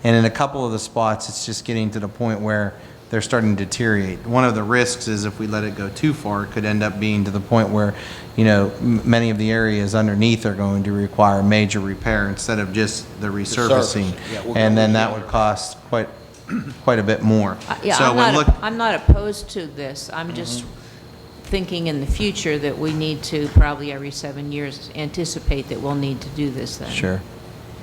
Speaker 11: And in a couple of the spots, it's just getting to the point where they're starting to deteriorate. One of the risks is if we let it go too far, it could end up being to the point where, you know, many of the areas underneath are going to require major repair instead of just the resurfacing.
Speaker 12: Yeah, we'll
Speaker 11: And
Speaker 12: go
Speaker 11: then
Speaker 12: with
Speaker 11: that
Speaker 12: the
Speaker 11: would cost quite a bit more.
Speaker 2: Yeah,
Speaker 11: So
Speaker 2: I'm not opposed to this. I'm just thinking in the future that we need to probably every 7 years anticipate that we'll need to do this then.
Speaker 11: Sure.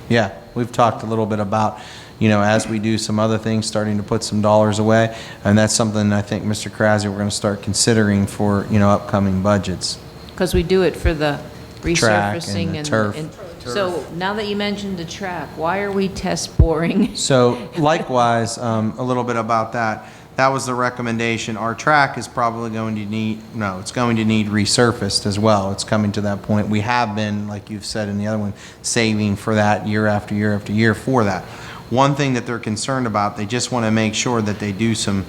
Speaker 11: Yeah, we've talked a little bit about, you know, as we do some other things, starting to put some dollars away, and that's something I think, Mr. Krasny, we're going to start considering for, you know, upcoming budgets.
Speaker 2: Because we do it for the
Speaker 11: Track and
Speaker 2: resurfacing
Speaker 11: the
Speaker 2: and.
Speaker 11: turf.
Speaker 2: So now that you mentioned the track, why are we test boring?
Speaker 11: So likewise, a little bit about that. That was the recommendation. Our track is probably going to need, it's going to need resurfaced as well. It's coming to that point. We have been, like you've said in the other one, saving for that year after year after year for that. One thing that they're concerned about, they just want to make sure that they do some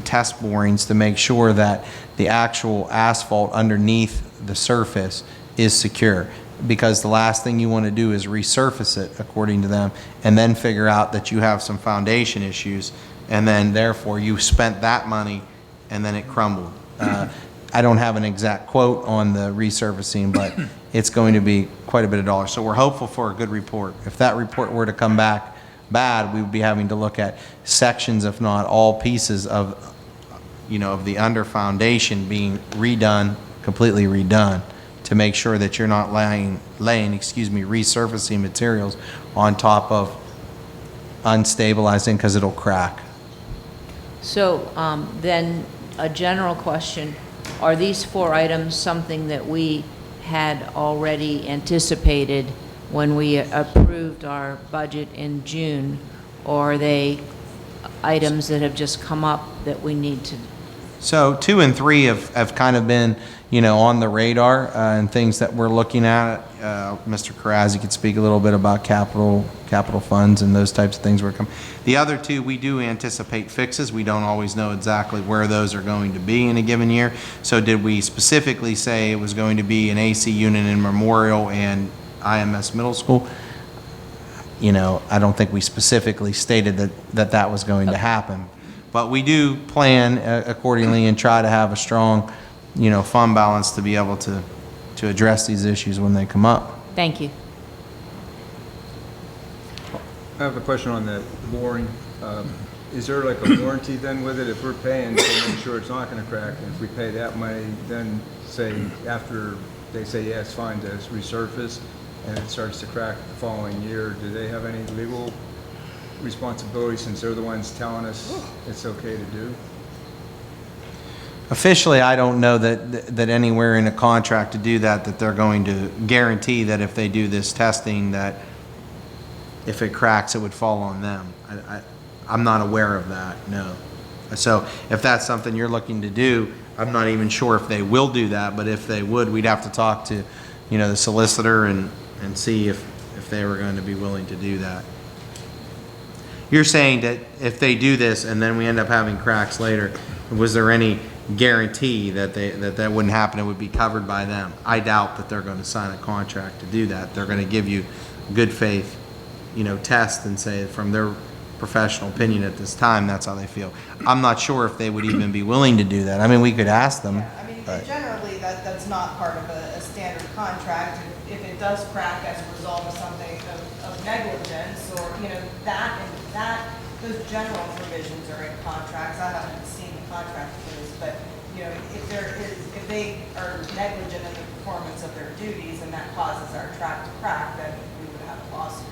Speaker 11: test borings to make sure that the actual asphalt underneath the surface is secure. Because the last thing you want to do is resurface it, according to them, and then figure out that you have some foundation issues, and then therefore you spent that money and then it crumbled. I don't have an exact quote on the resurfacing, but it's going to be quite a bit of dollars. So we're hopeful for a good report. If that report were to come back bad, we would be having to look at sections, if not all pieces of, you know, of the under foundation being redone, completely redone, to make sure that you're not laying resurfacing materials on top of unstabilizing, because it'll crack.
Speaker 2: So then a general question, are these 4 items something that we had already anticipated when we approved our budget in June, or are they items that have just come up that we need to?
Speaker 11: So 2 and 3 have kind of been, you know, on the radar and things that we're looking at. Mr. Krasny could speak a little bit about capital funds and those types of things. The other 2, we do anticipate fixes. We don't always know exactly where those are going to be in a given year. So did we specifically say it was going to be an AC unit in Memorial and IMS Middle School? You know, I don't think we specifically stated that was going to happen. But we do plan accordingly and try to have a strong, you know, fund balance to be able to address these issues when they come up.
Speaker 2: Thank you.
Speaker 10: I have a question on the boring. Is there like a warranty then with it? If we're paying to make sure it's not going to crack, and if we pay that money, then say after they say, yeah, it's fine to resurface, and it starts to crack the following year, do they have any legal responsibility since they're the ones telling us it's okay to do?
Speaker 11: Officially, I don't know that anywhere in a contract to do that they're going to guarantee that if they do this testing, that if it cracks, it would fall on them. I'm not aware of that, no. So if that's something you're looking to do, I'm not even sure if they will do that, but if they would, we'd have to talk to, you know, the solicitor and see if they were going to be willing to do that. You're saying that if they do this and then we end up having cracks later, was there any guarantee that that wouldn't happen, it would be covered by them? I doubt that they're going to sign a contract to do that. They're going to give you good faith, test and say from their professional opinion at this time, that's how they feel. I'm not sure if they would even be willing to do that. I mean, we could ask them.
Speaker 9: Yeah, I mean, generally, that's not part of a standard contract. If it does crack as a result of something of negligence or, those general provisions are in contracts. I haven't seen the contract for this, but, if they are negligent in the performance of their duties and that causes our track to crack, then we would have a lawsuit.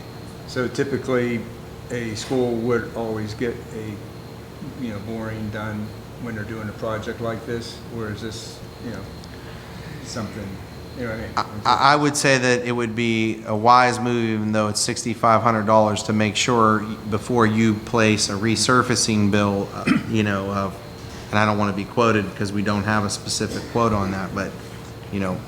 Speaker 10: So typically, a school would always get a, boring done when they're doing a project like this, or is this, something, what I mean?
Speaker 11: I would say that it would be a wise move, even though it's $6,500, to make sure before you place a resurfacing bill, and I don't want to be quoted because we don't have a specific quote on that, but,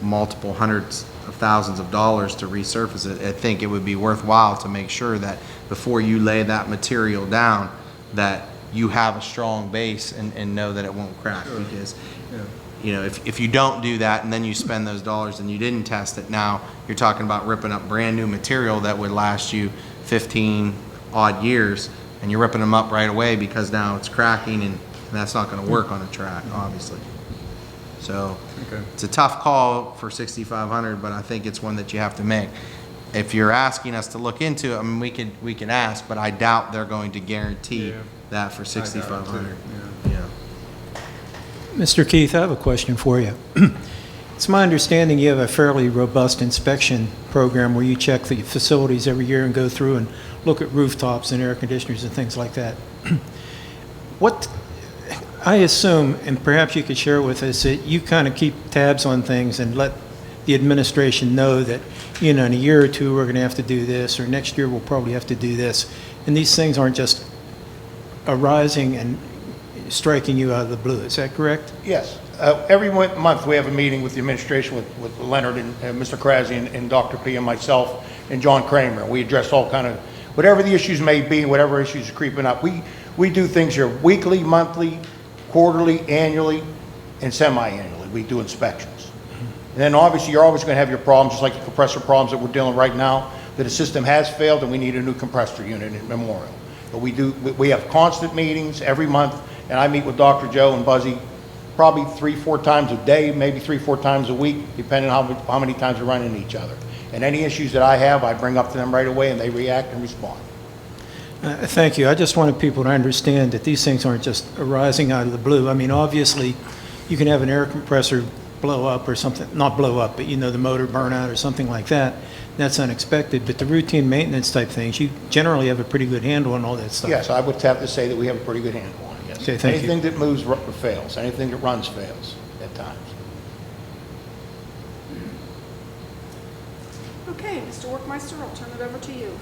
Speaker 11: multiple hundreds of thousands of dollars to resurface it. I think it would be worthwhile to make sure that before you lay that material down, that you have a strong base and know that it won't crack. Sure. Because, if you don't do that and then you spend those dollars and you didn't test it, now you're talking about ripping up brand new material that would last you 15 odd years, and you're ripping them up right away because now it's cracking, and that's not going to work on a track, obviously. So It's a tough call for $6,500, but I think it's one that you have to make. If you're asking us to look into it, I mean, we can ask, but I doubt they're going to guarantee that for $6,500. Yeah.
Speaker 5: Mr. Keith, I have a question for you. It's my understanding you have a fairly robust inspection program where you check the facilities every year and go through and look at rooftops and air conditioners and things like that. What I assume, and perhaps you could share with us, that you kind of keep tabs on things and let the administration know that, in a year or two we're going to have to do this, or next year we'll probably have to do this. And these things aren't just arising and striking you out of the blue. Is that correct?
Speaker 12: Yes. Every month we have a meeting with the administration, with Leonard and Mr. Krasi and Dr. P and myself and John Kramer. We address all kind of, whatever the issues may be, whatever issues are creeping up. We do things here weekly, monthly, quarterly, annually, and semi-annually. We do inspections. And then obviously you're always going to have your problems, just like the compressor problems that we're dealing right now, that the system has failed and we need a new compressor unit at Memorial. But we have constant meetings every month, and I meet with Dr. Joe and Buzzy probably 3-4 times a day, maybe 3-4 times a week, depending on how many times we run into each other. And any issues that I have, I bring up to them right away, and they react and respond.
Speaker 5: Thank you. I just wanted people to understand that these things aren't just arising out of the blue. I mean, obviously, you can have an air compressor blow up or something, not blow up, but the motor burn out or something like that. That's unexpected. But the routine maintenance type things, you generally have a pretty good handle on all that stuff.
Speaker 12: Yes, I would have to say that we have a pretty good handle on it, yes.
Speaker 5: Okay, thank you.
Speaker 12: Anything that moves fails. Anything that runs fails at times.
Speaker 1: Okay, Mr. Workmeister, I'll turn it over to you.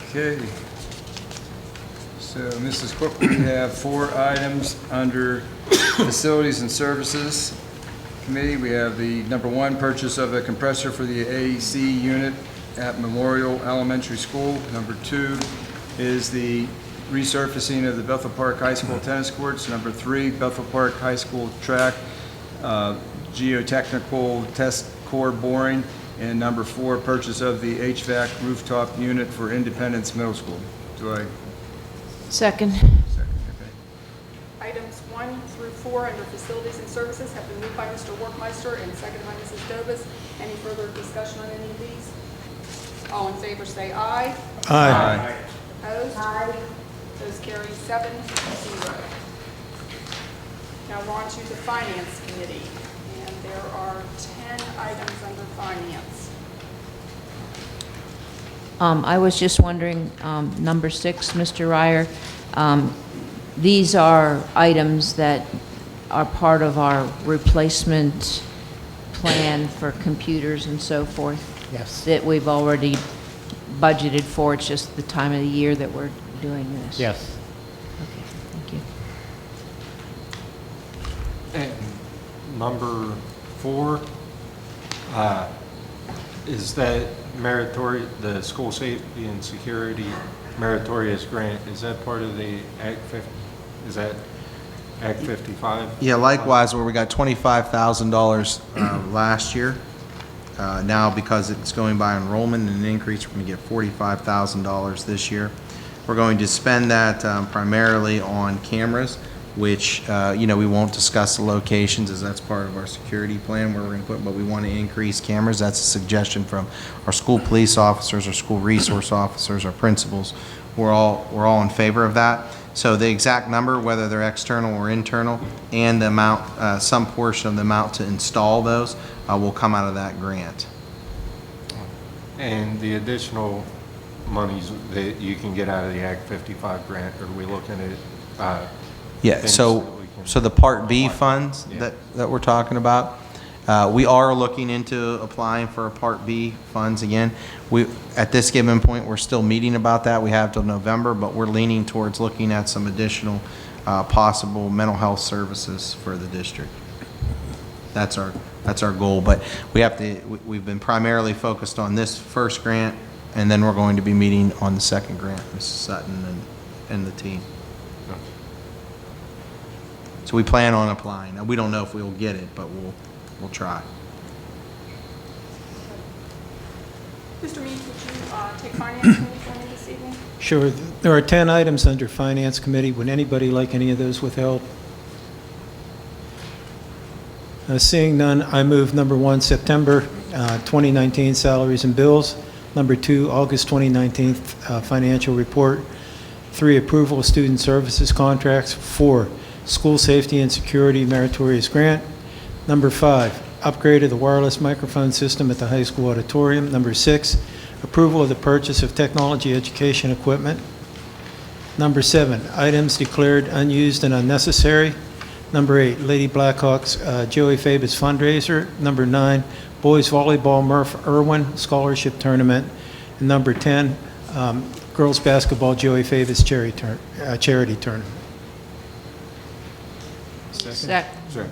Speaker 10: Okay. So, Mrs. Cook, we have 4 items under Facilities and Services Committee. We have the number 1, purchase of a compressor for the AEC unit at Memorial Elementary School. Number 2 is the resurfacing of the Bethel Park High School tennis courts. Number 3, Bethel Park High School track, geotechnical test core boring. And number 4, purchase of the HVAC rooftop unit for Independence Middle School. Do I?
Speaker 2: Second.
Speaker 10: Second, okay.
Speaker 1: Items 1 through 4 under Facilities and Services have been moved by Mr. Workmeister and seconded by Mrs. Dobis. Any further discussion on any of these? All in favor say aye.
Speaker 5: Aye.
Speaker 1: Opposed? Aye. Those carry 7-0. Now we're on to the Finance Committee, and there are 10 items under Finance.
Speaker 2: I was just wondering, number 6, Mr. Ryer, these are items that are part of our replacement plan for computers and so forth?
Speaker 12: Yes.
Speaker 2: That we've already budgeted for, it's just the time of the year that we're doing this?
Speaker 12: Yes.
Speaker 2: Okay, thank you.
Speaker 8: And number 4, is that meritorious, the school safety and security meritorious grant, is that part of the Act 50? Is that Act 55?
Speaker 11: Yeah, likewise, where we got $25,000 last year. Now, because it's going by enrollment and an increase, we're going to get $45,000 this year. We're going to spend that primarily on cameras, which, we won't discuss the locations as that's part of our security plan where we're going to put, but we want to increase cameras. That's a suggestion from our school police officers, our school resource officers, our principals. We're all in favor of that. So the exact number, whether they're external or internal, and the amount, some portion of the amount to install those, will come out of that grant.
Speaker 8: And the additional monies that you can get out of the Act 55 grant, are we looking at?
Speaker 11: Yeah,
Speaker 8: things
Speaker 11: so,
Speaker 8: that we can-
Speaker 11: so the Part B funds
Speaker 8: Yeah.
Speaker 11: that we're talking about, we are looking into applying for a Part B funds again. At this given point, we're still meeting about that. We have till November, but we're leaning towards looking at some additional possible mental health services for the district. That's our goal, but we've been primarily focused on this first grant, and then we're going to be meeting on the second grant, Mrs. Sutton and the team. So we plan on applying. Now, we don't know if we'll get it, but we'll try.
Speaker 1: Mr. Means, would you take Finance Committee for me this evening?
Speaker 5: Sure. There are 10 items under Finance Committee. Would anybody like any of those withheld? Seeing none, I move number 1, September 2019 salaries and bills. Number 2, August 2019 financial report. 3, approval of student services contracts. 4, school safety and security meritorious grant. Number 5, upgrade of the wireless microphone system at the high school auditorium. Number 6, approval of the purchase of technology education equipment. Number 7, items declared unused and unnecessary. Number 8, Lady Blackhawks Joey Fabus fundraiser. Number 9, boys volleyball Murph Irwin scholarship tournament. And number 10, girls basketball Joey Fabus charity tournament.
Speaker 2: Second.
Speaker 8: Sure.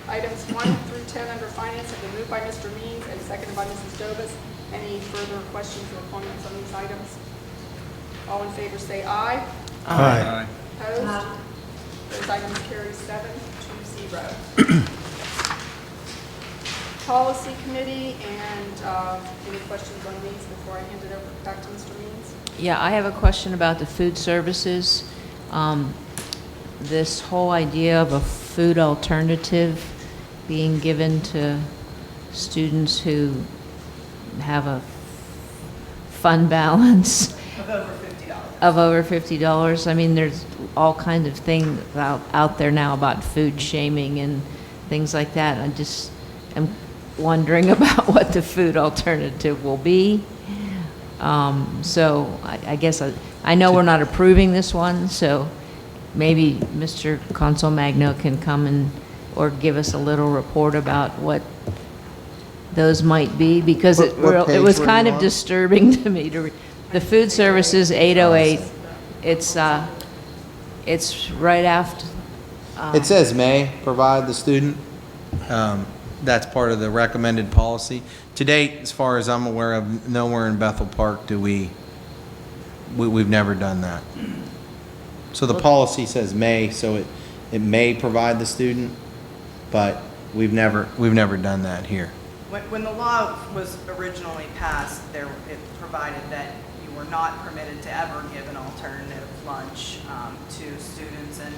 Speaker 1: Items 1 through 10 under Finance have been moved by Mr. Means and seconded by Mrs. Dobus. Any further questions or comments on these items? All in favor say aye.
Speaker 5: Aye.
Speaker 1: Opposed? Those items carry 7-0. Policy Committee, and any questions on these before I hand it over back to Mr. Means?
Speaker 2: Yeah, I have a question about the food services. This whole idea of a food alternative being given to students who have a fund balance
Speaker 9: Of over $50.
Speaker 2: of over $50. I mean, there's all kinds of things out there now about food shaming and things like that. I just am wondering about what the food alternative will be. So I guess I know we're not approving this one, so maybe Mr. Consul Magno can come or give us a little report about what those might be, because it was kind of disturbing to me to the food services 808. It's right after.
Speaker 11: It says may provide the student. That's part of the recommended policy. To date, as far as I'm aware of, nowhere in Bethel Park do we've never done that. So the policy says may, so it may provide the student, but we've never done that here.
Speaker 9: When the law was originally passed, it provided that you were not permitted to ever give an alternative lunch to students. And,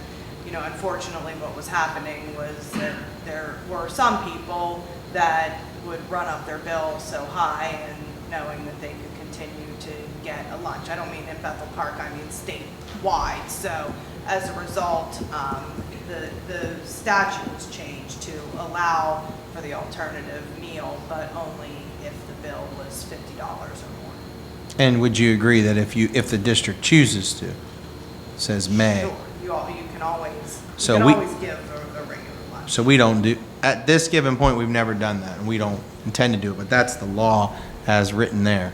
Speaker 9: unfortunately, what was happening was that there were some people that would run up their bill so high and knowing that they could continue to get a lunch. I don't mean in Bethel Park, I mean statewide. So as a result, the statute was changed to allow for the alternative meal, but only if the bill was $50 or more.
Speaker 11: And would you agree that if the district chooses to, says may?
Speaker 9: Sure, you can always
Speaker 11: So
Speaker 9: give a regular lunch.
Speaker 11: So we don't do, at this given point, we've never done that, and we don't intend to do it, but that's the law as written there,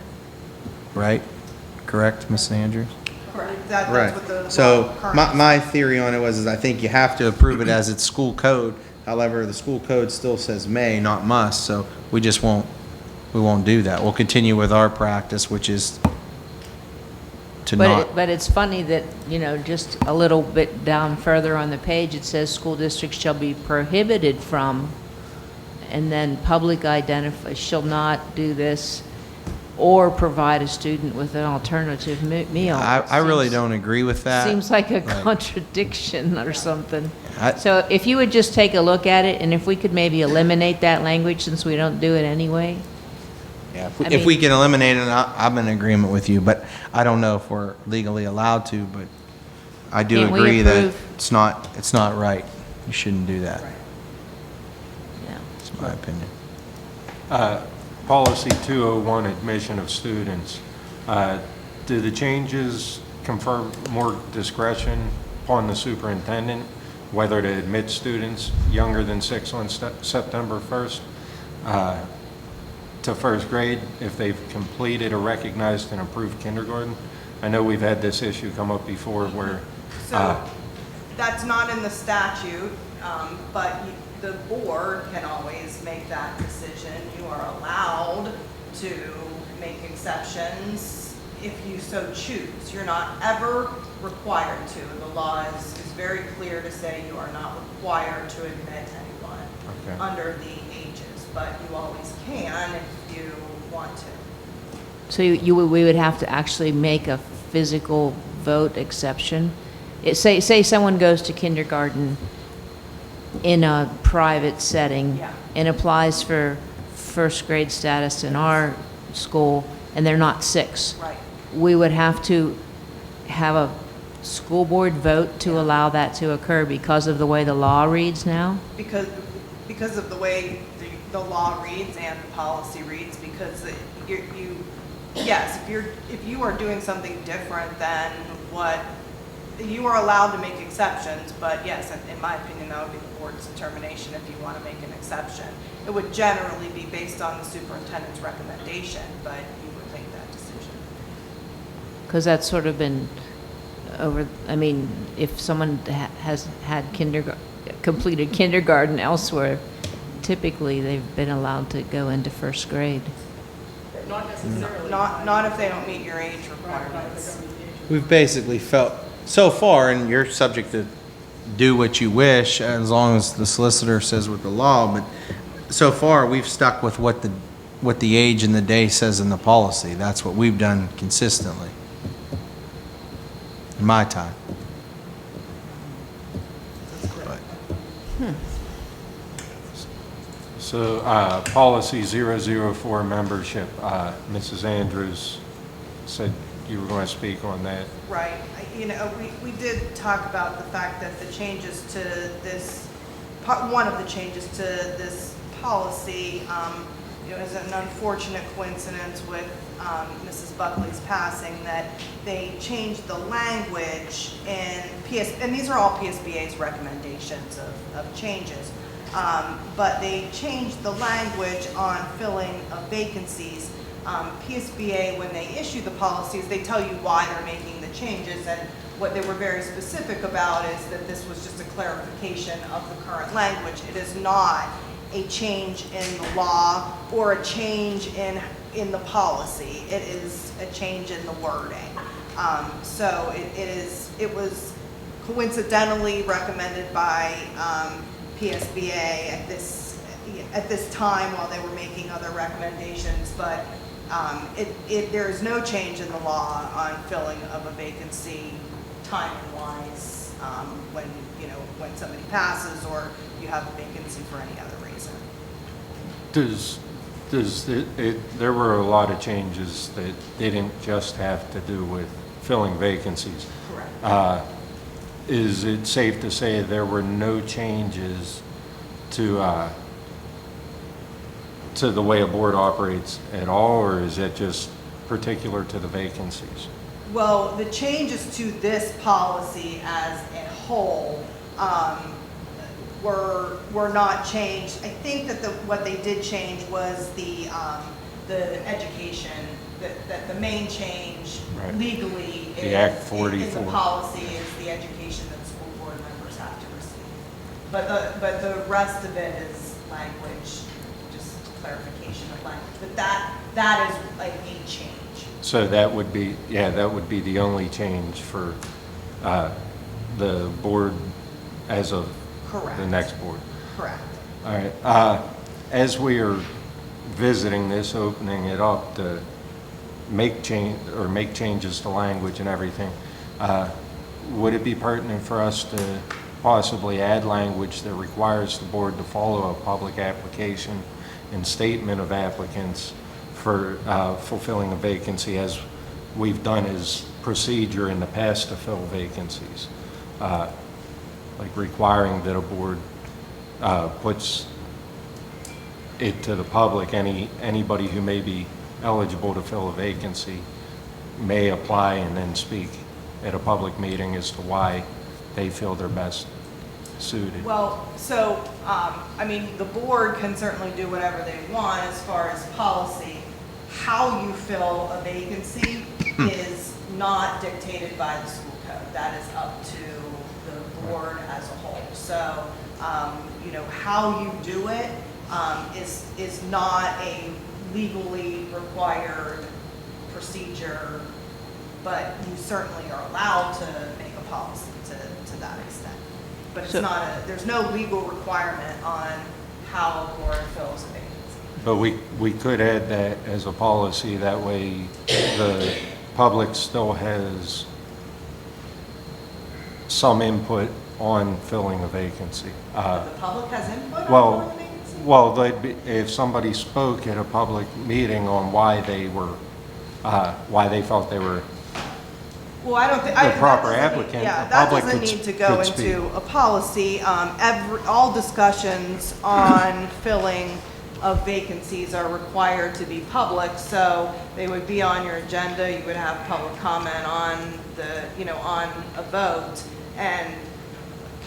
Speaker 11: right? Correct, Ms. Andrews?
Speaker 9: Correct. That's
Speaker 11: Right.
Speaker 9: what the
Speaker 11: So
Speaker 9: law currently
Speaker 11: my theory on it was I think you have to approve it as it's school code. However, the school code still says may, not must, so we won't do that. We'll continue with our practice, which is to not.
Speaker 2: But it's funny that, you know, just a little bit down further on the page, it says school districts shall be prohibited from, and then public shall not do this or provide a student with an alternative meal.
Speaker 11: I really don't agree with that.
Speaker 2: Seems like a
Speaker 11: Right.
Speaker 2: contradiction or something.
Speaker 11: I-
Speaker 2: So if you would just take a look at it, and if we could maybe eliminate that language since we don't do it anyway.
Speaker 11: Yeah,
Speaker 2: I
Speaker 11: if we
Speaker 2: mean-
Speaker 11: can eliminate it, I'm in agreement with you, but I don't know if we're legally allowed to, but I do
Speaker 2: Can we
Speaker 11: agree that
Speaker 2: approve?
Speaker 11: it's not right. You shouldn't do that.
Speaker 2: Yeah.
Speaker 11: That's my opinion.
Speaker 8: Policy 201, admission of students. Do the changes confer more discretion upon the superintendent whether to admit students younger than 6 on September 1st to first grade if they've completed or recognized and approved kindergarten? I know we've had this issue come up before where
Speaker 9: So that's not in the statute, but the board can always make that decision. You are allowed to make exceptions if you so choose. You're not ever required to. The law is very clear to say you are not required to admit anyone under the ages, but you always can if you want to.
Speaker 2: So we would have to actually make a physical vote exception? Say someone goes to kindergarten in a private setting
Speaker 9: Yeah.
Speaker 2: and applies for first grade status in our school, and they're not 6.
Speaker 9: Right.
Speaker 2: We would have to have a school board vote to allow that to occur because of the way the law reads now?
Speaker 9: Because of the way the law reads and the policy reads, because if you are doing something different than what, you are allowed to make exceptions, but yes, in my opinion, that would be the board's determination if you want to make an exception. It would generally be based on the superintendent's recommendation, but you would make that decision.
Speaker 2: Because that's sort of been if someone has had completed kindergarten elsewhere, typically they've been allowed to go into first grade.
Speaker 1: Not necessarily.
Speaker 9: Not if they don't meet your age requirements.
Speaker 11: We've basically felt, so far, and you're subject to do what you wish as long as the solicitor says with the law, but so far, we've stuck with what the age and the day says in the policy. That's what we've done consistently. In my time. But-
Speaker 8: So, policy 004, membership, Mrs. Andrews said you were going to speak on that.
Speaker 9: Right. We did talk about the fact that the changes to this, one of the changes to this policy, is an unfortunate coincidence with Mrs. Buckley's passing, that they changed the language in and these are all PSBA's recommendations of changes. But they changed the language on filling of vacancies. PSBA, when they issue the policies, they tell you why they're making the changes, and what they were very specific about is that this was just a clarification of the current language. It is not a change in the law or a change in the policy. It is a change in the wording. So it was coincidentally recommended by PSBA at this time while they were making other recommendations, but there is no change in the law on filling of a vacancy timing-wise when somebody passes or you have a vacancy for any other reason.
Speaker 8: There were a lot of changes that didn't just have to do with filling vacancies.
Speaker 9: Correct.
Speaker 8: Is it safe to say there were no changes to the way a board operates at all, or is it just particular to the vacancies?
Speaker 9: Well, the changes to this policy as a whole were not changed. I think that what they did change was the education, that the main change legally
Speaker 8: The Act
Speaker 9: in
Speaker 8: 44.
Speaker 9: the policy is the education that school board members have to receive. But the rest of it is language, just clarification of language. But that is like a change.
Speaker 8: So that would be, yeah, that would be the only change for the board as of
Speaker 9: Correct.
Speaker 8: the next board.
Speaker 9: Correct.
Speaker 8: All right. As we are visiting this, opening it up to make changes to language and everything, would it be pertinent for us to possibly add language that requires the board to follow a public application and statement of applicants for fulfilling a vacancy, as we've done as procedure in the past to fill vacancies? Like requiring that a board puts it to the public, anybody who may be eligible to fill a vacancy may apply and then speak at a public meeting as to why they feel they're best suited.
Speaker 9: Well, so, I mean, the board can certainly do whatever they want as far as policy. How you fill a vacancy is not dictated by the school code. That is up to the board as a whole. So, you know, how you do it is not a legally required procedure, but you certainly are allowed to make a policy to that extent. But it's not there's no legal requirement on how a board fills a vacancy.
Speaker 8: But we could add that as a policy, that way the public still has some input on filling a vacancy.
Speaker 9: The public has input on filling a vacancy?
Speaker 8: Well, if somebody spoke at a public meeting on why they felt they were
Speaker 9: Well, I don't think
Speaker 8: the proper applicant,
Speaker 9: Yeah,
Speaker 8: the
Speaker 9: that
Speaker 8: public
Speaker 9: doesn't
Speaker 8: could
Speaker 9: need to go
Speaker 8: could speak.
Speaker 9: into a policy. All discussions on filling of vacancies are required to be public, so they would be on your agenda. You would have public comment on on a vote, and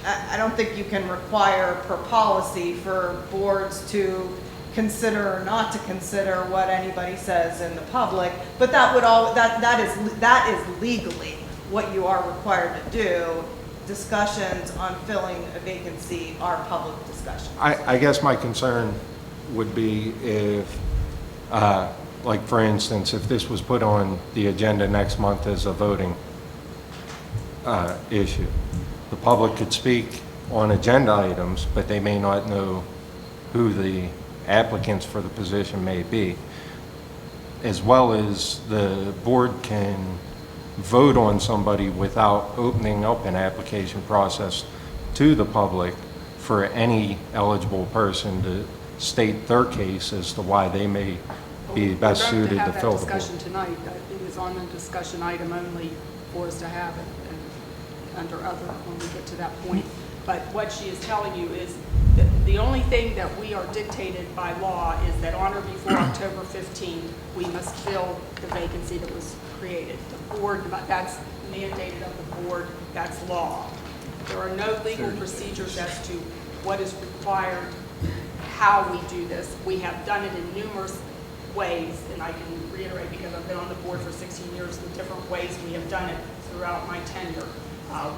Speaker 9: I don't think you can require per policy for boards to consider or not to consider what anybody says in the public, but that is legally what you are required to do. Discussions on filling a vacancy are public discussions.
Speaker 8: I guess my concern would be if, like for instance, if this was put on the agenda next month as a voting issue, the public could speak on agenda items, but they may not know who the applicants for the position may be, as well as the board can vote on somebody without opening up an application process to the public for any eligible person to state their case as to why they may be best suited to fill the
Speaker 1: We're going to have that
Speaker 8: board.
Speaker 1: discussion tonight. It is on the discussion item only for us to have it under other when we get to that point. But what she is telling you is that the only thing that we are dictated by law is that on or before October 15th, we must fill the vacancy that was created. The board, that's mandated of the board, that's law. There are no legal procedures as to what is required, how we do this. We have done it in numerous ways, and I can reiterate because I've been on the board for 16 years, the different ways we have done it throughout my tenure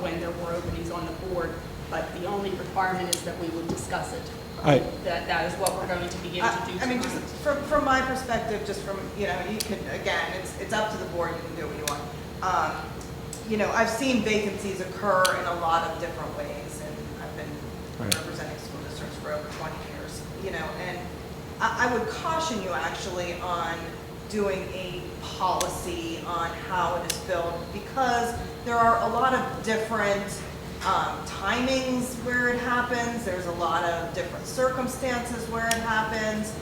Speaker 1: when there were openings on the board. But the only requirement is that we would discuss it. That is what we're going to begin to do.
Speaker 9: I mean, just from my perspective, just from, you can, again, it's up to the board, you can do what you want. I've seen vacancies occur in a lot of different ways, and I've been representing school districts for over 20 years, and I would caution you actually on doing a policy on how it is filled, because there are a lot of different timings where it happens. There's a lot of different circumstances where it happens.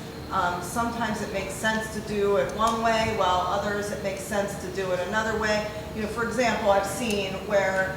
Speaker 9: Sometimes it makes sense to do it one way, while others it makes sense to do it another way. For example, I've seen where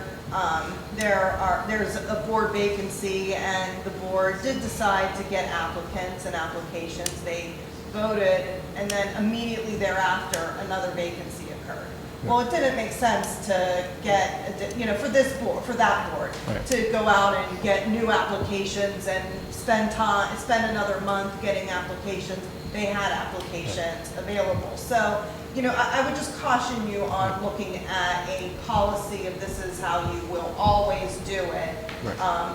Speaker 9: there's a board vacancy and the board did decide to get applicants and applications. They voted, and then immediately thereafter another vacancy occurred. Well, it didn't make sense to get, for this board, for that board, to go out and get new applications and spend another month getting applications. They had applications available. So, I would just caution you on looking at a policy of this is how you will always do it.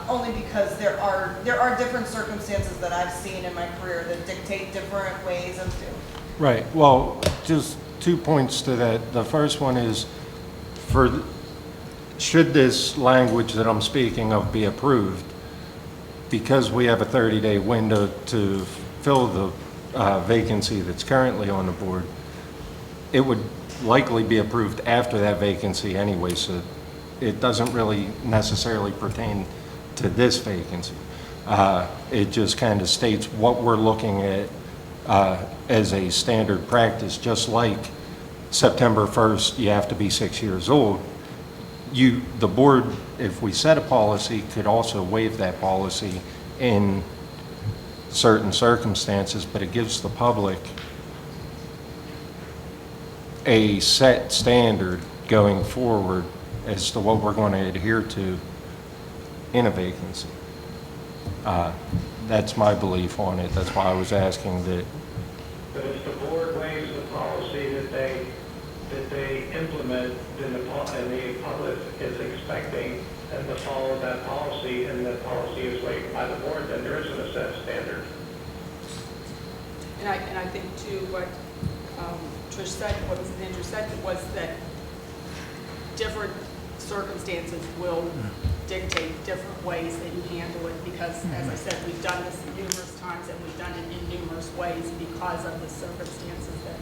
Speaker 9: Only because there are different circumstances that I've seen in my career that dictate different ways of doing it.
Speaker 8: Right. Well, just two points to that. The first one is, should this language that I'm speaking of be approved, because we have a 30-day window to fill the vacancy that's currently on the board, it would likely be approved after that vacancy anyway, so it doesn't really necessarily pertain to this vacancy. It just kind of states what we're looking at as a standard practice, just like September 1st, you have to be 6 years old. The board, if we set a policy, could also waive that policy in certain circumstances, but it gives the public a set standard going forward as to what we're going to adhere to in a vacancy. That's my belief on it. That's why I was asking that.
Speaker 13: But if the board waives the policy that they implement, then the public is expecting them to follow that policy, and that policy is waived by the board, then there isn't a set standard.
Speaker 1: And I think too, what Trish said, what Mrs. Andrews said, was that different circumstances will dictate different ways that you handle it, because as I said, we've done this numerous times and we've done it in numerous ways because of the circumstances that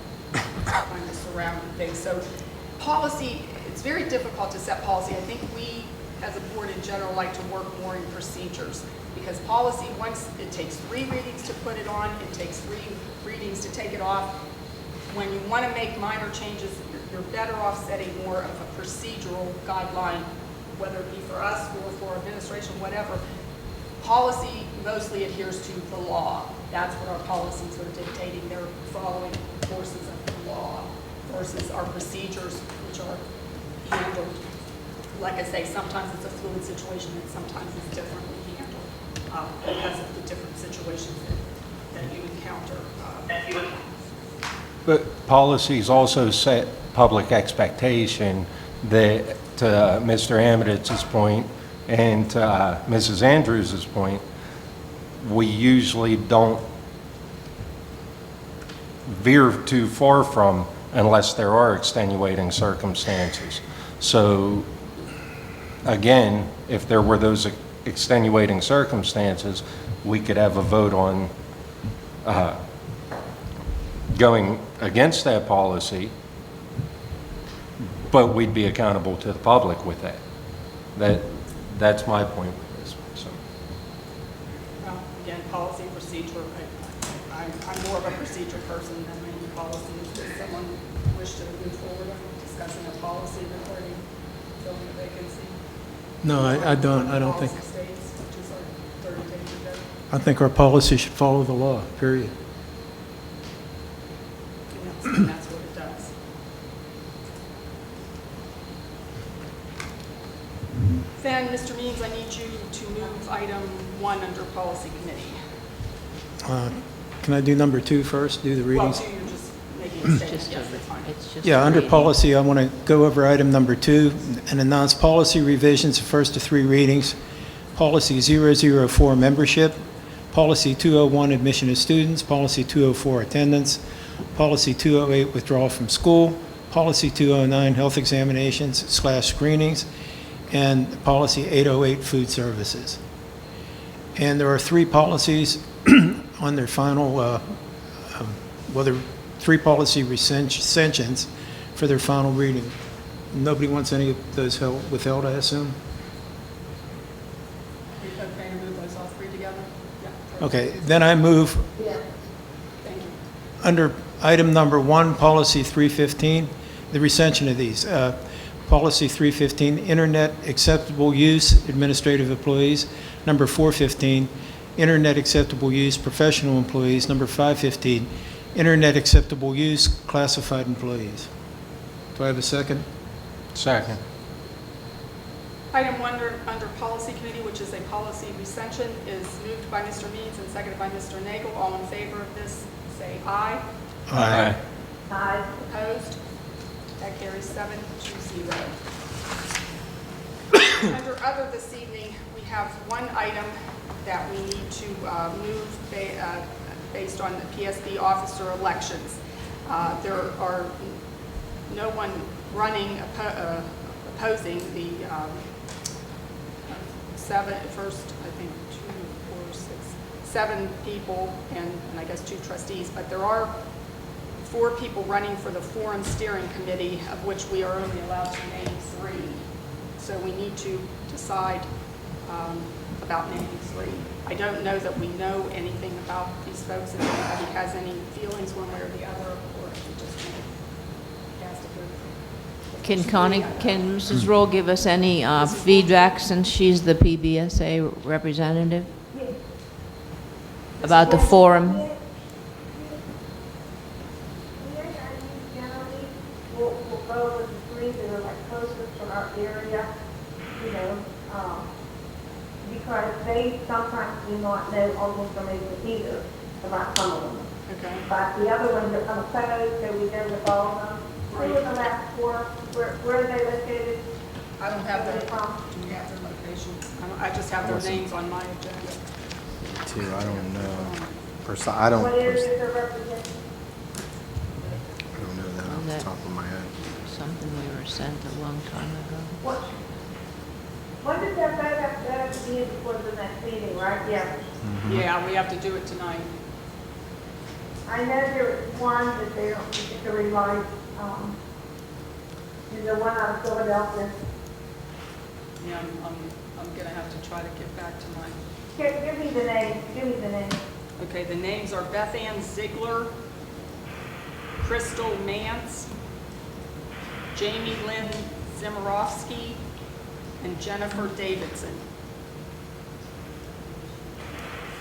Speaker 1: kind of surround things. So policy, it's very difficult to set policy. I think we as a board in general like to work more in procedures, because policy, once it takes 3 readings to put it on, it takes 3 readings to take it off. When you want to make minor changes, you're better off setting more of a procedural guideline, whether it be for us or for administration, whatever. Policy mostly adheres to the law. That's what our policies are dictating. They're following courses of the law versus our procedures, which are handled. Like I say, sometimes it's a fluid situation and sometimes it's differently handled because of the different situations that you encounter.
Speaker 8: But policies also set public expectation that, to Mr. Amiditz's point and to Mrs. Andrews' point, we usually don't veer too far from unless there are extenuating circumstances. So again, if there were those extenuating circumstances, we could have a vote on going against that policy, but we'd be accountable to the public with that. That's my point with this one. So.
Speaker 1: Well, again, policy, procedure, I'm more of a procedure person than any policy. Does someone wish to move forward on discussing a policy regarding filling a vacancy?
Speaker 5: No, I don't think.
Speaker 1: Policy states, which is our 30-day window.
Speaker 5: I think our policy should follow the law, period.
Speaker 1: And that's what it does. Then, Mr. Means, I need you to move item 1 under policy committee.
Speaker 5: Can I do number 2 first, do the readings?
Speaker 1: Well, 2, you're just making a statement. Yes, that's fine.
Speaker 5: Yeah, under policy, I want to go over item number 2 and announce policy revisions of first to 3 readings. Policy 004, membership. Policy 201, admission of students. Policy 204, attendance. Policy 208, withdrawal from school. Policy 209, health examinations/screenings. And policy 808, food services. And there are 3 policies on their final, 3 policy recensions for their final reading. Nobody wants any of those withheld, I assume?
Speaker 1: Okay, to move those all 3 together? Yeah.
Speaker 5: Okay, then I move
Speaker 1: Thank you.
Speaker 5: under item number 1, policy 315, the recension of these. Policy 315, internet acceptable use, administrative employees. Number 415, internet acceptable use, professional employees. Number 515, internet acceptable use, classified employees. Do I have a second?
Speaker 8: Second.
Speaker 1: Item 1 under policy committee, which is a policy recension, is moved by Mr. Means and seconded by Mr. Nagel. All in favor of this, say aye.
Speaker 8: Aye.
Speaker 1: Aye. Opposed? That carries 7-0. Under other this evening, we have one item that we need to move based on the PSB officer elections. There are no one running, opposing the seven people and I guess 2 trustees, but there are 4 people running for the Forum Steering Committee, of which we are only allowed to name 3. So we need to decide about naming 3. I don't know that we know anything about these folks, if anybody has any feelings one way or the other, or if we just cast a vote.
Speaker 2: Can Mrs. Roll give us any feedback, since she's the PBSA representative? About the forum?
Speaker 14: We'll go with the 3 that are like closest to our area, you know, because they sometimes do not know all the information either about some of them.
Speaker 1: Okay.
Speaker 14: But the other ones are unopposed, so we go with all of them. Who are the last 4? Where are they located?
Speaker 1: I don't have
Speaker 14: Where are
Speaker 1: their,
Speaker 14: they from?
Speaker 1: do we have their location? I just have their names on my agenda.
Speaker 11: Too, I don't know.
Speaker 14: What areas are represented?
Speaker 11: I don't know that off the top of my head.
Speaker 2: Something we were sent a long time ago.
Speaker 14: When did that vote have to be in before the next meeting, right? Yeah.
Speaker 1: Yeah, we have to do it tonight.
Speaker 14: I know there was one that they don't particularly like, is the one out of Philadelphia.
Speaker 1: Yeah, I'm gonna have to try to get back to my,
Speaker 14: Give me the name,
Speaker 1: okay, the names are Beth Ann Ziegler, Crystal Mance, Jamie Lynn Zimmerowski, and Jennifer Davidson.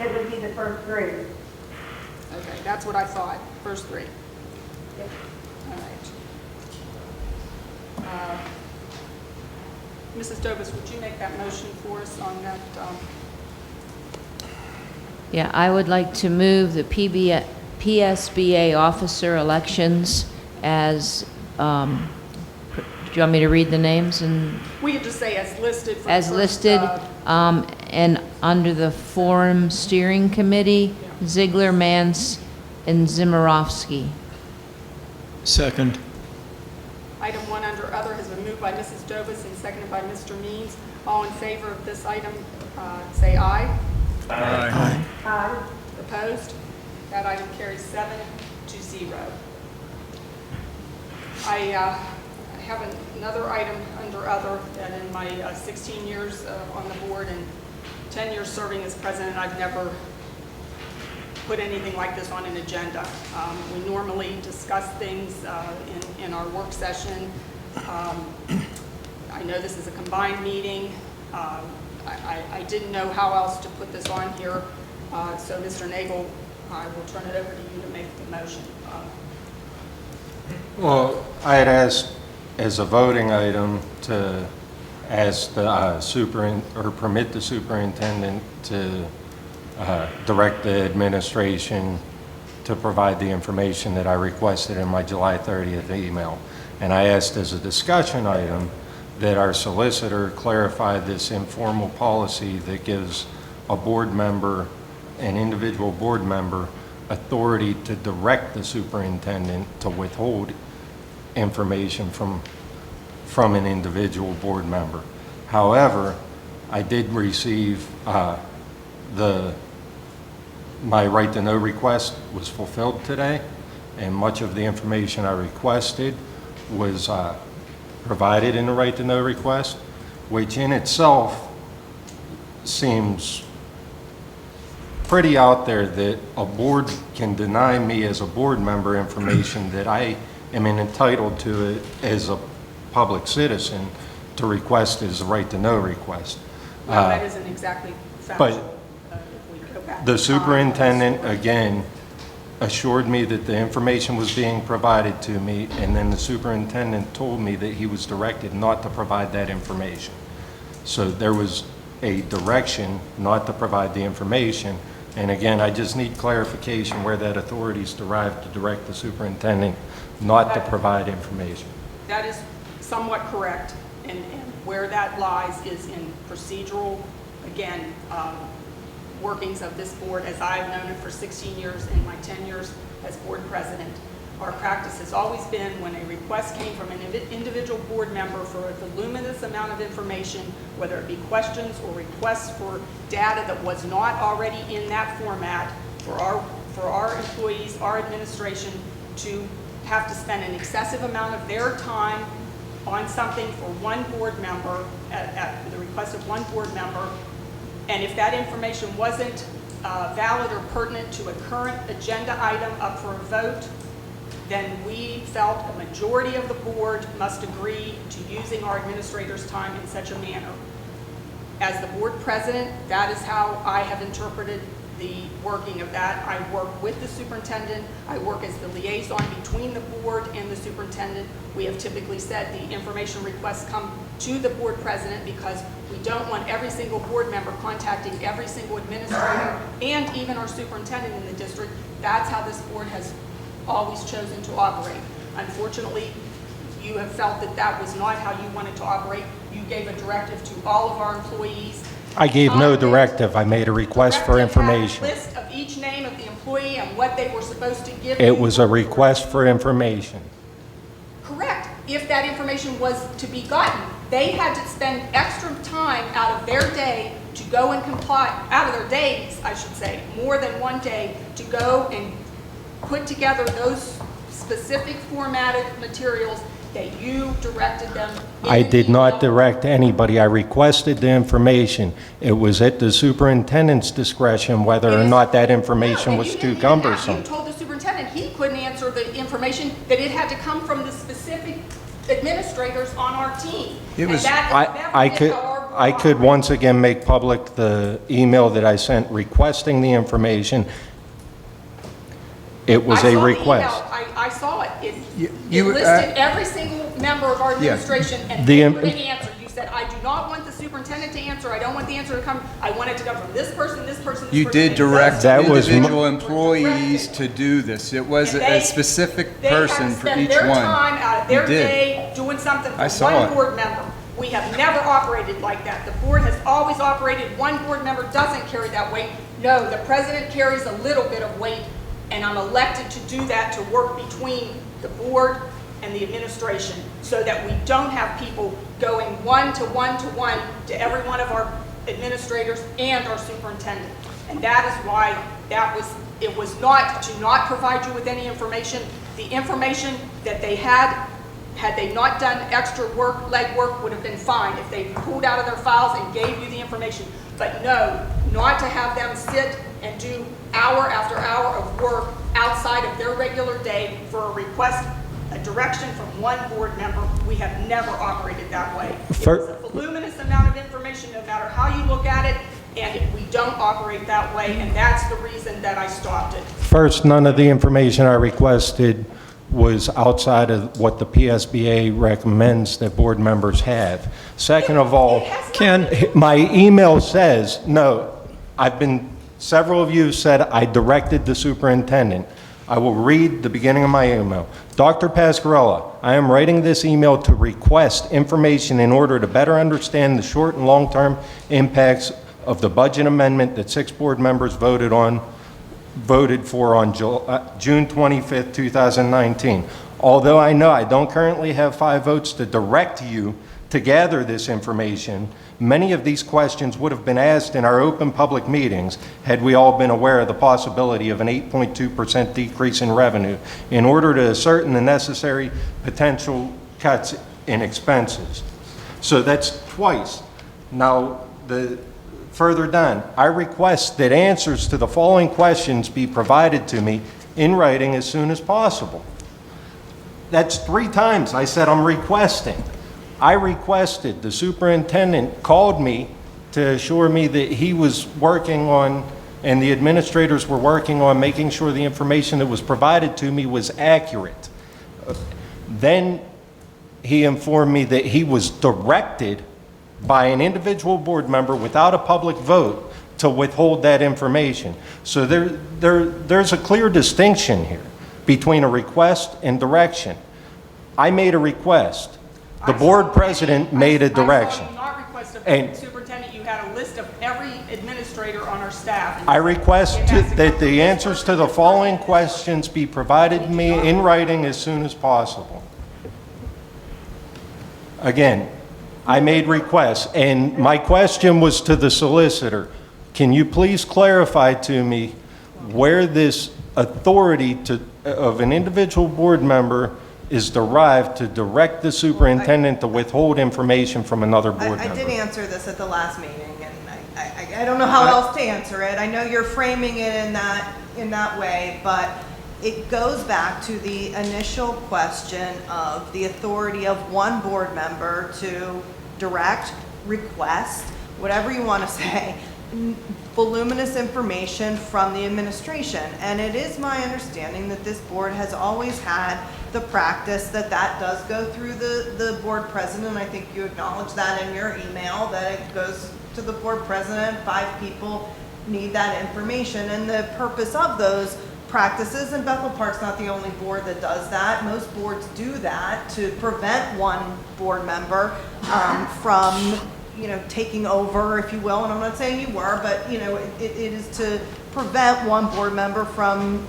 Speaker 14: It would be the first 3.
Speaker 1: Okay, that's what I thought, first 3.
Speaker 14: Yep.
Speaker 1: All right. Mrs. Dobus, would you make that motion for us on that?
Speaker 2: Yeah, I would like to move the PSBA officer elections as, do you want me to read the names? And
Speaker 1: We could just say as listed. For
Speaker 2: as
Speaker 1: the first,
Speaker 2: listed, and under the Forum Steering Committee, Ziegler, Mance, and Zimmerowski.
Speaker 5: Second.
Speaker 1: Item 1 under other has been moved by Mrs. Dobus and seconded by Mr. Means. All in favor of this item, say aye.
Speaker 5: Aye.
Speaker 14: Aye.
Speaker 1: Opposed? That item carries 7-0. I have another item under other, that in my 16 years on the board and 10 years serving as president, I've never put anything like this on an agenda. We normally discuss things in our work session. I know this is a combined meeting. I didn't know how else to put this on here, so Mr. Nagel, I will turn it over to you to make the motion.
Speaker 8: Well, I had asked as a voting item to ask the permit the superintendent to direct the administration to provide the information that I requested in my July 30th email. And I asked as a discussion item that our solicitor clarify this informal policy that gives a board member, an individual board member, authority to direct the superintendent to withhold information from an individual board member. However, I did receive my right to know request was fulfilled today, and much of the information I requested was provided in the right to know request, which in itself seems pretty out there that a board can deny me as a board member information that I am entitled to it as a public citizen to request as a right to know request.
Speaker 1: Well, that isn't exactly factual. If we go back
Speaker 8: The
Speaker 1: in time.
Speaker 8: superintendent, again, assured me that the information was being provided to me, and then the superintendent told me that he was directed not to provide that information. So there was a direction not to provide the information, and again, I just need clarification where that authority is derived to direct the superintendent not to provide information.
Speaker 1: That is somewhat correct, and where that lies is in procedural, again, workings of this board as I've known it for 16 years in my 10 years as board president. Our practice has always been when a request came from an individual board member for a voluminous amount of information, whether it be questions or requests for data that was not already in that format, for our employees, our administration, to have to spend an excessive amount of their time on something for one board member, at the request of one board member, and if that information wasn't valid or pertinent to a current agenda item up for a vote, then we felt a majority of the board must agree to using our administrator's time in such a manner. As the board president, that is how I have interpreted the working of that. I work with the superintendent. I work as the liaison between the board and the superintendent. We have typically said the information requests come to the board president because we don't want every single board member contacting every single administrator and even our superintendent in the district. That's how this board has always chosen to operate. Unfortunately, you have felt that that was not how you wanted to operate. You gave a directive to all of our employees.
Speaker 8: I gave no directive. I made a request for information.
Speaker 1: Had a list of each name of the employee and what they were supposed to give.
Speaker 8: It was a request for information.
Speaker 1: Correct. If that information was to be gotten, they had to spend extra time out of their day to go and comply, out of their days, I should say, more than one day, to go and put together those specific formatted materials that you directed them.
Speaker 8: I did not direct anybody. I requested the information. It was at the superintendent's discretion whether or not that information was too cumbersome.
Speaker 1: You told the superintendent he couldn't answer the information, that it had to come from the specific administrators on our team.
Speaker 8: I could once again make public the email that I sent requesting the information. It was a request.
Speaker 1: I saw it. It listed every single member of our administration and they couldn't answer. You said, I do not want the superintendent to answer. I don't want the answer to come. I want it to come from this person, this person, this person.
Speaker 10: You did direct individual employees to do this. It was a specific person for each one.
Speaker 1: They had to spend their time out of their day doing something for one board member. We have never operated like that. The board has always operated, one board member doesn't carry that weight. No, the president carries a little bit of weight, and I'm elected to do that, to work between the board and the administration so that we don't have people going one to one to one to every one of our administrators and our superintendent. And that is why it was not to not provide you with any information. The information that they had they not done extra work, legwork, would have been fine if they pulled out of their files and gave you the information. But no, not to have them sit and do hour after hour of work outside of their regular day for a request, a direction from one board member. We have never operated that way. It was a voluminous amount of information, no matter how you look at it, and we don't operate that way, and that's the reason that I stopped it.
Speaker 8: First, none of the information I requested was outside of what the PSBA recommends that board members have. Second of all, my email says, no, several of you said I directed the superintendent. I will read the beginning of my email. Dr. Pascarella, I am writing this email to request information in order to better understand the short and long-term impacts of the budget amendment that 6 board members voted for on June 25th, 2019. Although I know I don't currently have 5 votes to direct you to gather this information, many of these questions would have been asked in our open public meetings had we all been aware of the possibility of an 8.2% decrease in revenue in order to ascertain the necessary potential cuts in expenses. So that's twice. Now, further down, I request that answers to the following questions be provided to me in writing as soon as possible. That's 3 times I said I'm requesting. I requested, the superintendent called me to assure me that he was working on, and the administrators were working on making sure the information that was provided to me was accurate. Then he informed me that he was directed by an individual board member without a public vote to withhold that information. So there's a clear distinction here between a request and direction. I made a request. The board president made a direction.
Speaker 1: I saw you not request
Speaker 8: And-
Speaker 1: Superintendent, you had a list of every administrator on our staff.
Speaker 8: I request that the answers to the following questions be provided to me in writing as soon as possible. Again, I made requests, and my question was to the solicitor. Can you please clarify to me where this authority of an individual board member is derived to direct the superintendent to withhold information from another board
Speaker 9: I
Speaker 8: member?
Speaker 9: did answer this at the last meeting, and I don't know how else to answer it. I know you're framing it in that way, but it goes back to the initial question of the authority of one board member to direct, request, whatever you want to say, voluminous information from the administration. And it is my understanding that this board has always had the practice that does go through the board president. I think you acknowledge that in your email, that it goes to the board president. 5 people need that information. And the purpose of those practices, and Bethel Park's not the only board that does that. Most boards do that to prevent one board member from taking over, if you will. And I'm not saying you were, but it is to prevent one board member from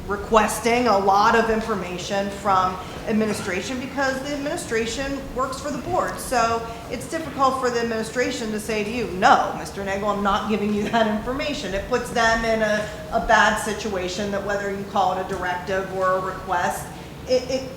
Speaker 9: requesting a lot of information from administration, because the administration works for the board. So it's difficult for the administration to say to you, no, Mr. Nagel, I'm not giving you that information. It puts them in a bad situation, that whether you call it a directive or a request, it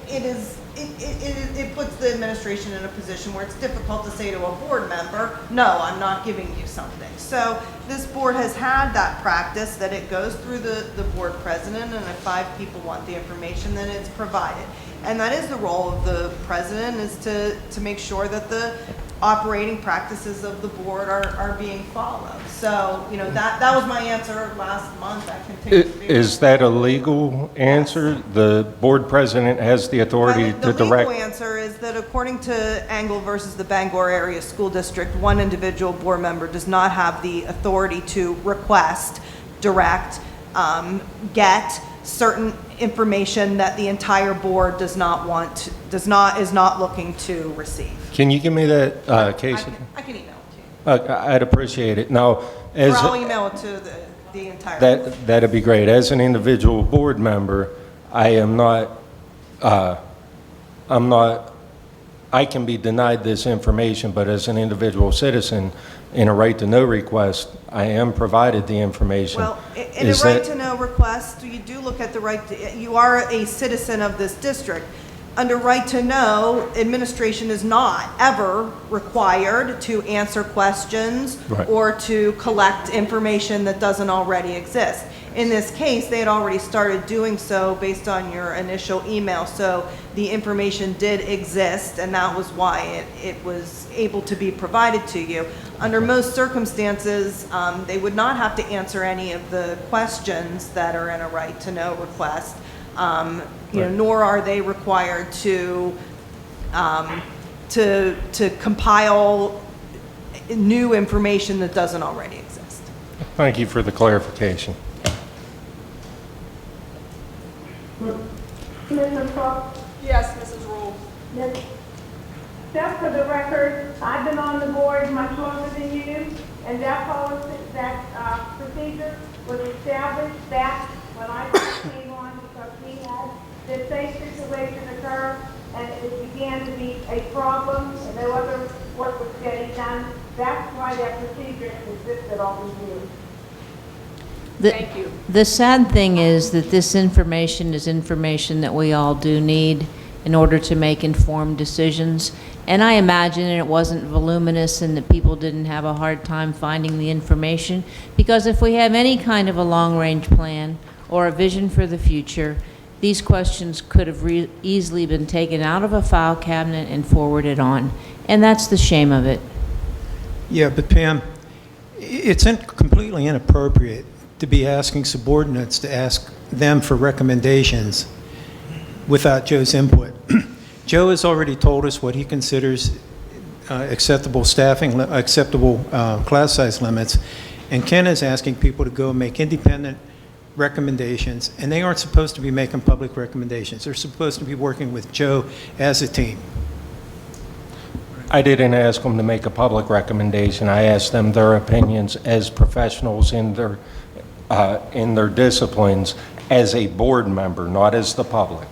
Speaker 9: puts the administration in a position where it's difficult to say to a board member, no, I'm not giving you something. So this board has had that practice, that it goes through the board president, and if 5 people want the information, then it's provided. And that is the role of the president, is to make sure that the operating practices of the board are being followed. So, that was my answer last month. I continue to be.
Speaker 8: Is that a legal answer? The board president has the authority to direct?
Speaker 9: The legal answer is that according to Angle versus the Bangor Area School District, one individual board member does not have the authority to request, direct, get certain information that the entire board is not looking to receive.
Speaker 8: Can you give me that case?
Speaker 9: I can email it to you.
Speaker 8: I'd appreciate it. Now,
Speaker 9: Or I'll email it to the entire.
Speaker 8: that'd be great. As an individual board member, I can be denied this information, but as an individual citizen, in a right to know request, I am provided the information.
Speaker 9: Well, in a right to know request, you do look at the right to, you are a citizen of this district. Under right to know, administration is not ever required to answer questions
Speaker 8: Right.
Speaker 9: or to collect information that doesn't already exist. In this case, they had already started doing so based on your initial email, so the information did exist, and that was why it was able to be provided to you. Under most circumstances, they would not have to answer any of the questions that are in a right to know request. Nor are they required to compile new information that doesn't already exist.
Speaker 8: Thank you for the clarification.
Speaker 14: Mrs. Fox?
Speaker 1: Yes, Mrs. Rule.
Speaker 14: Yes. Just for the record, I've been on the board much longer than you, and that policy, that procedure was established back when I first came on, because we had this same situation occur, and it began to be a problem, and there wasn't what was getting done. That's why that procedure existed all these years.
Speaker 1: Thank you.
Speaker 2: The sad thing is that this information is information that we all do need in order to make informed decisions. And I imagine it wasn't voluminous and that people didn't have a hard time finding the information, because if we have any kind of a long-range plan or a vision for the future, these questions could have easily been taken out of a file cabinet and forwarded on. And that's the shame of it.
Speaker 5: Yeah, but Pam, it's completely inappropriate to be asking subordinates to ask them for recommendations without Joe's input. Joe has already told us what he considers acceptable class size limits, and Ken is asking people to go make independent recommendations, and they aren't supposed to be making public recommendations. They're supposed to be working with Joe as a team.
Speaker 8: I didn't ask them to make a public recommendation. I asked them their opinions as professionals in their disciplines, as a board member, not as the public.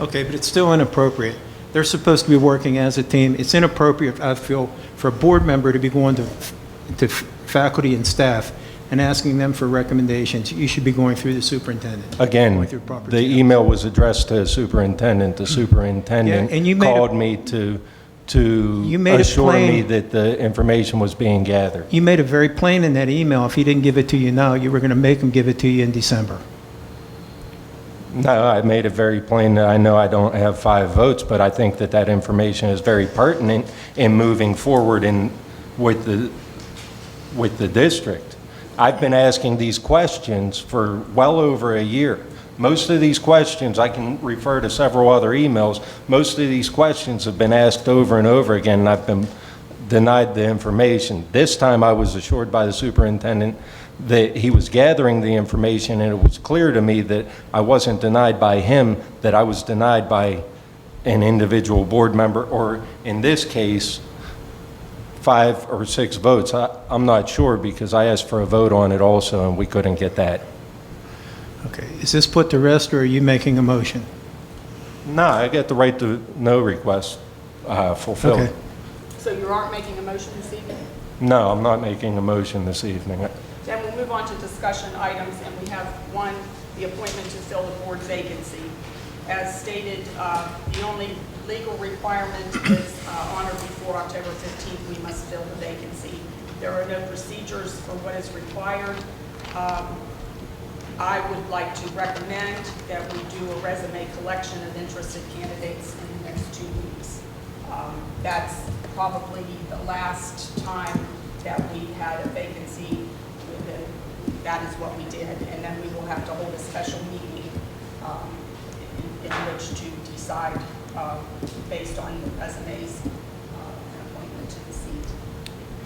Speaker 5: Okay, but it's still inappropriate. They're supposed to be working as a team. It's inappropriate, I feel, for a board member to be going to faculty and staff and asking them for recommendations. You should be going through the superintendent.
Speaker 8: Again,
Speaker 5: With your proper
Speaker 8: the
Speaker 5: channels.
Speaker 8: email was addressed to the superintendent. The superintendent
Speaker 5: Yeah, and you made a-
Speaker 8: called me to
Speaker 5: You made it
Speaker 8: assure me
Speaker 5: plain.
Speaker 8: that the information was being gathered.
Speaker 5: You made it very plain in that email, if he didn't give it to you now, you were going to make him give it to you in December.
Speaker 8: No, I made it very plain that I know I don't have 5 votes, but I think that that information is very pertinent in moving forward with the district. I've been asking these questions for well over a year. Most of these questions, I can refer to several other emails, most of these questions have been asked over and over again, and I've been denied the information. This time I was assured by the superintendent that he was gathering the information, and it was clear to me that I wasn't denied by him, that I was denied by an individual board member, or in this case, 5 or 6 votes. I'm not sure, because I asked for a vote on it also, and we couldn't get that.
Speaker 5: Okay, is this put to rest, or are you making a motion?
Speaker 8: No, I get the right to know request fulfilled.
Speaker 5: Okay.
Speaker 1: So you aren't making a motion this evening?
Speaker 8: No, I'm not making a motion this evening.
Speaker 1: Then we'll move on to discussion items, and we have one, the appointment to fill the board vacancy. As stated, the only legal requirement is on or before October 15th, we must fill the vacancy. There are no procedures for what is required. I would like to recommend that we do a resume collection of interested candidates in the next 2 weeks. That's probably the last time that we had a vacancy. That is what we did, and then we will have to hold a special meeting in which to decide, based on the resumes, an appointment to the seat.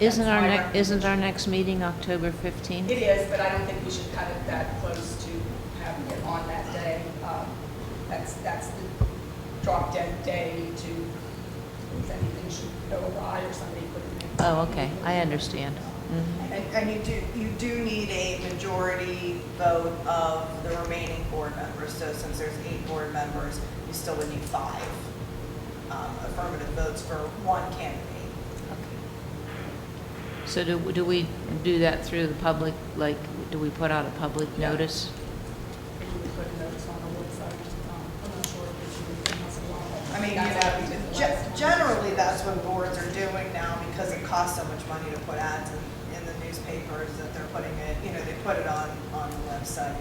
Speaker 2: Isn't
Speaker 1: That's
Speaker 2: our
Speaker 1: my
Speaker 2: next, isn't our
Speaker 1: recommendation.
Speaker 2: next meeting October 15th?
Speaker 1: It is, but I don't think we should cut it that close to having it on that day. That's the drop dead day to, if anything should go awry or somebody couldn't make.
Speaker 2: Oh, okay, I understand.
Speaker 9: And you do need a majority vote of the remaining board members. So since there's 8 board members, you still would need 5 affirmative votes for 1 candidate.
Speaker 2: So do we do that through the public, like, do we put out a public notice?
Speaker 1: Maybe we put a notice on the website. I'm not sure if there's anything else along.
Speaker 9: I mean, generally, that's what boards are doing now, because it costs so much money to put ads in the newspapers, that they're putting it, they put it on the website.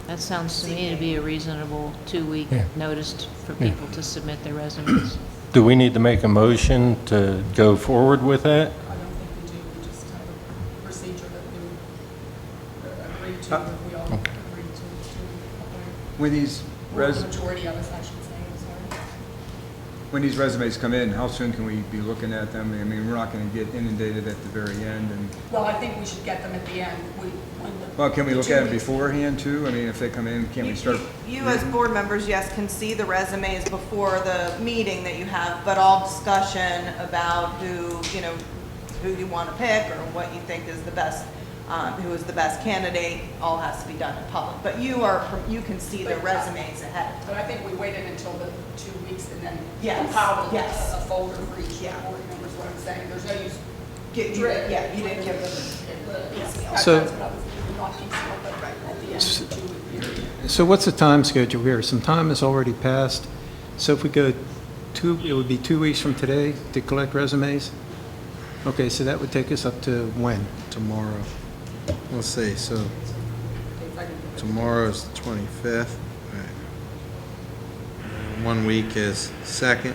Speaker 2: That sounds to me to be a reasonable 2-week
Speaker 8: Yeah.
Speaker 2: notice for people to submit their resumes.
Speaker 8: Do we need to make a motion to go forward with that?
Speaker 1: I don't think we do. We just have a procedure that we agreed to, that we all agreed to appoint.
Speaker 10: When these
Speaker 1: Or the majority of us, I should say, I'm sorry.
Speaker 10: when these resumes come in, how soon can we be looking at them? I mean, we're not going to get inundated at the very end, and,
Speaker 1: Well, I think we should get them at the end.
Speaker 10: well, can we look at them beforehand too? I mean, if they come in, can't we start?
Speaker 9: You as board members, yes, can see the resumes before the meeting that you have, but all discussion about who you want to pick, or what you think is the best, who is the best candidate, all has to be done in public. But you can see the resumes ahead.
Speaker 1: But I think we waited until the 2 weeks and then
Speaker 9: Yes,
Speaker 1: compiled
Speaker 9: yes.
Speaker 1: a folder for each
Speaker 9: Yeah.
Speaker 1: board member, is what I'm saying. There's no use.
Speaker 9: You didn't give them.
Speaker 1: Yes,
Speaker 5: So-
Speaker 1: that's what I was thinking, not piecemeal, but at the end of the 2-week period.
Speaker 5: So what's the time schedule here? Some time has already passed. So if we go it would be 2 weeks from today to collect resumes? Okay, so that would take us up to when?
Speaker 11: Tomorrow. Let's see, so tomorrow's the 25th. Right. 1 week is 2nd,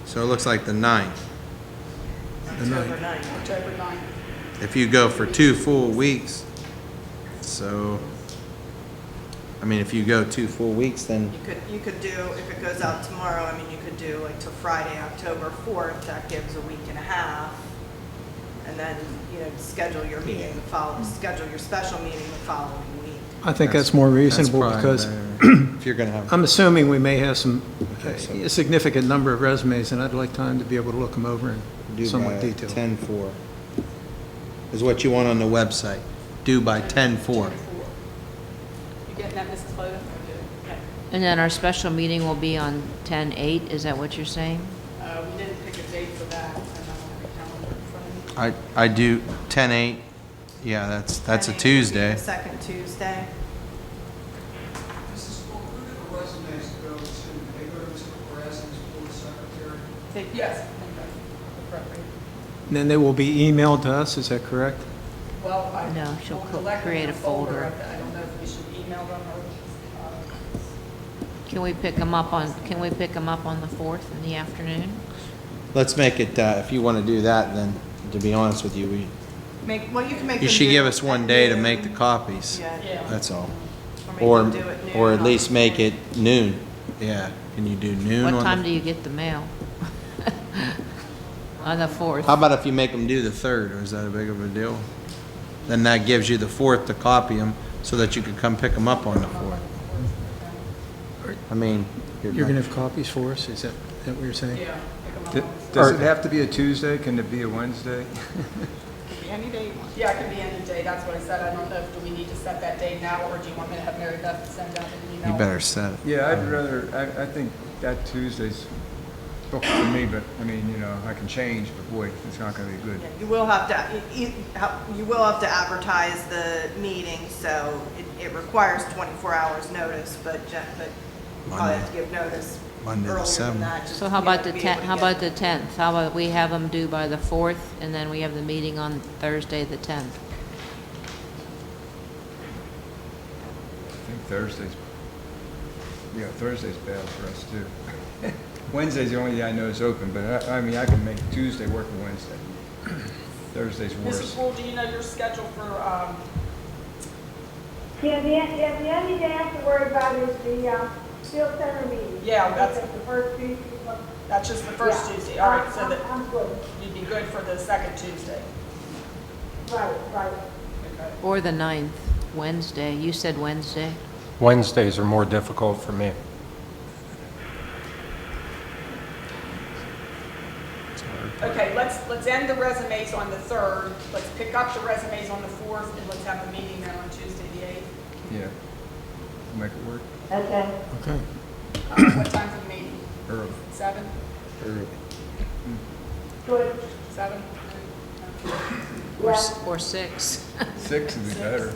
Speaker 11: so it looks like the 9th.
Speaker 9: October 9th.
Speaker 1: October 9th.
Speaker 11: If you go for 2 full weeks, so, I mean, if you go 2 full weeks, then
Speaker 9: You could do, if it goes out tomorrow, I mean, you could do like till Friday, October 4th, that gives a week and a half. And then, schedule your meeting schedule your special meeting the following week.
Speaker 5: I think that's more reasonable
Speaker 11: probably
Speaker 5: because
Speaker 11: better. if you're going to have.
Speaker 5: I'm assuming we may have some,
Speaker 11: so-
Speaker 5: a significant number of resumes, and I'd like time to be able to look them over in
Speaker 11: Due
Speaker 5: somewhat
Speaker 11: by
Speaker 5: detail.
Speaker 11: 10/4 is what you want on the website. Due by 10/4.
Speaker 1: You getting that, Mrs. Clover? Okay.
Speaker 2: And then our special meeting will be on 10/8, is that what you're saying?
Speaker 1: We didn't pick a date for that, and I don't have a calendar in front of me.
Speaker 11: I do 10/8. Yeah, that's a Tuesday.
Speaker 9: The second Tuesday.
Speaker 15: Mrs. Cole, who do the resumes go to? They go to Mr. Perez, board secretary?
Speaker 1: Yes. Appropriate.
Speaker 5: And then they will be emailed to us, is that correct?
Speaker 1: Well, I.
Speaker 2: No, she'll
Speaker 1: we'll collect them in
Speaker 2: create a folder.
Speaker 1: I don't know if we should email them or,
Speaker 2: Can we pick them up on the 4th in the afternoon?
Speaker 11: Let's make it, if you want to do that, then, to be honest with you,
Speaker 9: You can make
Speaker 11: you
Speaker 9: them
Speaker 11: should
Speaker 9: do
Speaker 11: give
Speaker 9: it
Speaker 11: us one
Speaker 9: at
Speaker 11: day to
Speaker 9: noon.
Speaker 11: make the copies.
Speaker 9: Yeah.
Speaker 11: That's all.
Speaker 9: Or
Speaker 11: Or,
Speaker 9: make them do it noon
Speaker 11: or at
Speaker 9: on
Speaker 11: least
Speaker 9: the
Speaker 11: make
Speaker 9: 4th.
Speaker 11: it noon. Yeah, can you do noon on
Speaker 2: What
Speaker 11: the?
Speaker 2: time do you get the mail? On the 4th?
Speaker 11: How about if you make them do the 3rd, or is that a big of a deal? Then that gives you the 4th to copy them, so that you can come pick them up on the 4th. I mean.
Speaker 5: You're going to have copies for us, is that what you're saying?
Speaker 1: yeah, pick them up.
Speaker 10: Does it have to be a Tuesday? Can it be a Wednesday?
Speaker 1: Could be any day you want. Yeah, it could be any day, that's what I said. I don't know if, do we need to set that day now, or do you want me to have Mary Beth send out an email?
Speaker 11: You better set it.
Speaker 10: Yeah, I'd rather, I think that Tuesday's booked for me, but, I mean, you know, I can change, but boy, it's not gonna be good.
Speaker 9: Yeah, you will have to advertise the meeting, so it requires 24 hours notice, but you probably have to give notice
Speaker 11: Monday the
Speaker 9: earlier
Speaker 11: 7th.
Speaker 9: than that. just
Speaker 2: So
Speaker 9: to
Speaker 2: how
Speaker 9: be
Speaker 2: about
Speaker 9: able
Speaker 2: the
Speaker 9: to be able
Speaker 2: 10th?
Speaker 9: to
Speaker 2: How
Speaker 9: get
Speaker 2: about the 10th? How about we have them due by the 4th, and then we have the meeting on Thursday, the 10th?
Speaker 10: I think Thursday's bad for us too. Wednesday's the only day I know is open, but I mean, I can make Tuesday work for Wednesday. Thursday's
Speaker 1: Mrs.
Speaker 10: worse.
Speaker 1: Wool, do you know your schedule for,
Speaker 14: Yeah, the only day I have to worry about is the field center meeting.
Speaker 1: Yeah, that's-
Speaker 14: the first Tuesday.
Speaker 1: that's just the first
Speaker 14: Yeah.
Speaker 1: Tuesday, all right, so that
Speaker 14: I'm good.
Speaker 1: you'd be good for the second Tuesday.
Speaker 14: Right.
Speaker 1: Okay.
Speaker 2: Or the 9th, Wednesday? You said Wednesday?
Speaker 8: Wednesdays are more difficult for me.
Speaker 1: Okay, let's end the resumes on the 3rd, let's pick up the resumes on the 4th, and let's have a meeting then on Tuesday, the 8th.
Speaker 10: Yeah. Make it work
Speaker 14: Okay.
Speaker 5: Okay.
Speaker 1: What time for the meeting?
Speaker 10: early.
Speaker 1: 7?
Speaker 14: Good.
Speaker 1: 7?
Speaker 2: Or 6?
Speaker 10: 6 would be better.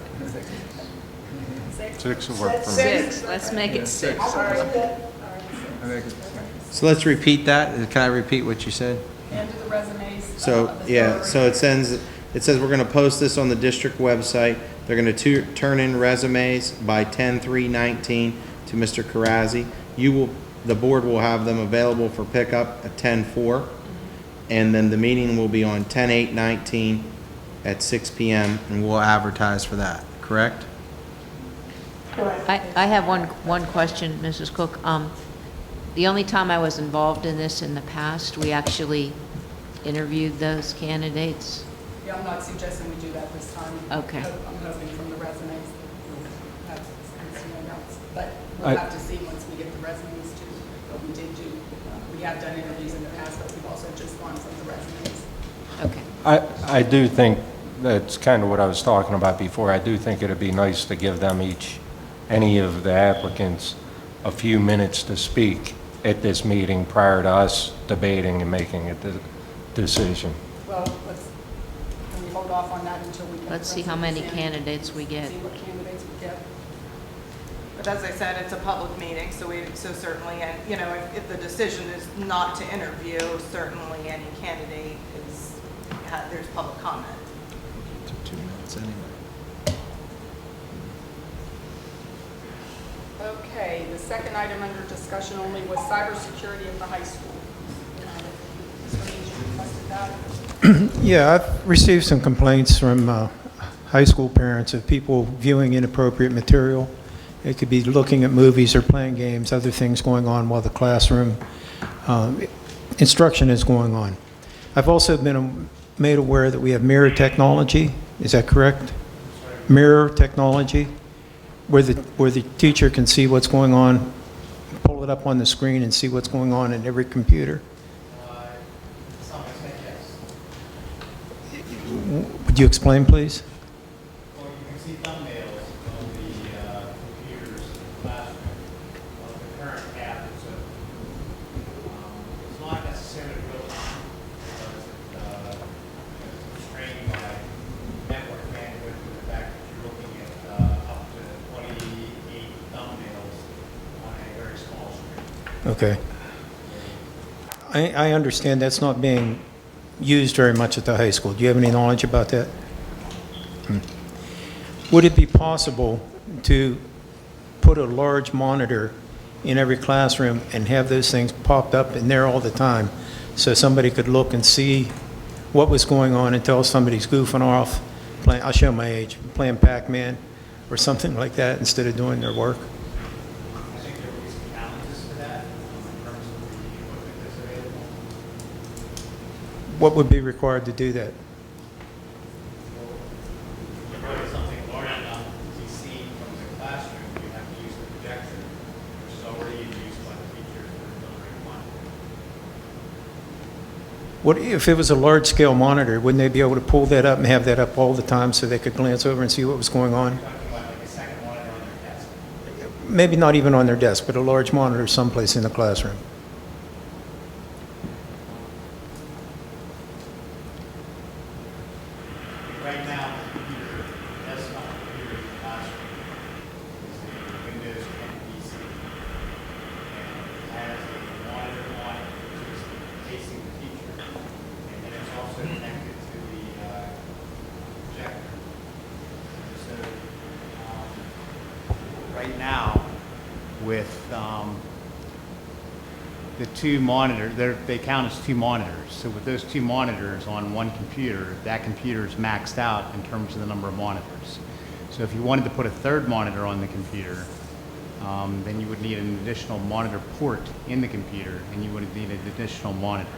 Speaker 1: 6?
Speaker 8: 6 will work for me.
Speaker 2: 6, let's make it 6.
Speaker 1: All right.
Speaker 10: I make it,
Speaker 11: So let's repeat that. Can I repeat what you said?
Speaker 1: End of the resumes.
Speaker 11: So,
Speaker 1: the
Speaker 11: yeah,
Speaker 1: 3rd.
Speaker 11: so it says we're gonna post this on the district website. They're gonna turn in resumes by 10/3/19 to Mr. Karazi. The board will have them available for pickup at 10/4. And then the meeting will be on 10/8/19 at 6 PM, and we'll advertise for that, correct?
Speaker 2: I have one question, Mrs. Cook. The only time I was involved in this in the past, we actually interviewed those candidates.
Speaker 1: Yeah, I'm not suggesting we do that this time.
Speaker 2: Okay.
Speaker 1: I'm hoping from the resumes that we'll have some notes, but we'll have to see once we get the resumes too. But we did do, we have done interviews in the past, but we've also just gone from the resumes.
Speaker 2: Okay.
Speaker 8: I do think, that's kind of what I was talking about before, I do think it'd be nice to give them any of the applicants, a few minutes to speak at this meeting prior to us debating and making a decision.
Speaker 1: Well, can we hold off on that until we get the
Speaker 2: Let's see how many
Speaker 1: resumes in?
Speaker 2: candidates we get.
Speaker 1: See what candidates we get.
Speaker 9: But as I said, it's a public meeting, so certainly, and, you know, if the decision is not to interview, certainly any candidate there's public comment.
Speaker 11: Took 2 minutes anyway.
Speaker 1: Okay, the second item under discussion only was cybersecurity at the high school. Mr. Haynes, you requested that?
Speaker 5: Yeah, I've received some complaints from high school parents of people viewing inappropriate material. It could be looking at movies or playing games, other things going on while the classroom instruction is going on. I've also been made aware that we have mirror technology. Is that correct? Mirror technology. where the teacher can see what's going on, pull it up on the screen and see what's going on in every computer?
Speaker 12: To some extent, yes.
Speaker 5: Would you explain, please?
Speaker 12: Well, you can see thumbnails on the computers in the classroom of the current tab. So it's not necessarily real time because it's trained by network bandwidth and the fact that you're looking at up to 28 thumbnails on a very small screen.
Speaker 5: Okay. I understand that's not being used very much at the high school. Do you have any knowledge about that? Would it be possible to put a large monitor in every classroom and have those things popped up in there all the time so somebody could look and see what was going on until somebody's goofing off, playing, I'll show my age, playing Pac-Man or something like that instead of doing their work?
Speaker 12: I think there will be some challenges to that in terms of the equipment that's available.
Speaker 5: What would be required to do that?
Speaker 12: If something large enough to be seen from the classroom, you have to use the projector, which is already in use by the teachers for delivering content.
Speaker 5: What if it was a large-scale monitor? Wouldn't they be able to pull that up and have that up all the time so they could glance over and see what was going on?
Speaker 12: Talking about like a second monitor on their desk.
Speaker 5: Maybe not even on their desk, but a large monitor someplace in the classroom.
Speaker 12: Right now, the computer, desktop computer in the classroom is a Windows 10 PC. And it has a monitor on it, which is facing the teacher. And then it's also connected to the projector. So, right now, with the two monitors, they count as two monitors. So with those two monitors on one computer, that computer is maxed out in terms of the number of monitors. So if you wanted to put a third monitor on the computer, then you would need an additional monitor port in the computer, and you would need an additional monitor.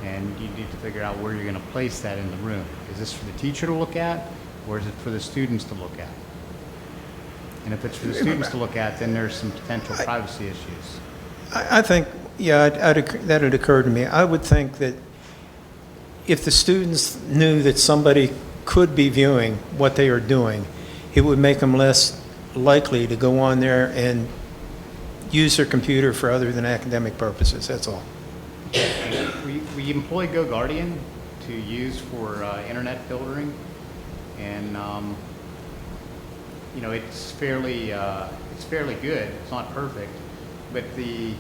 Speaker 12: And you need to figure out where you're going to place that in the room. Is this for the teacher to look at, or is it for the students to look at? And if it's for the students to look at, then there's some potential privacy issues.
Speaker 5: I think, yeah, that had occurred to me. I would think that if the students knew that somebody could be viewing what they are doing, it would make them less likely to go on there and use their computer for other than academic purposes, that's all.
Speaker 12: We employ GoGuardian to use for internet filtering, and you know, it's fairly good. It's not perfect, but the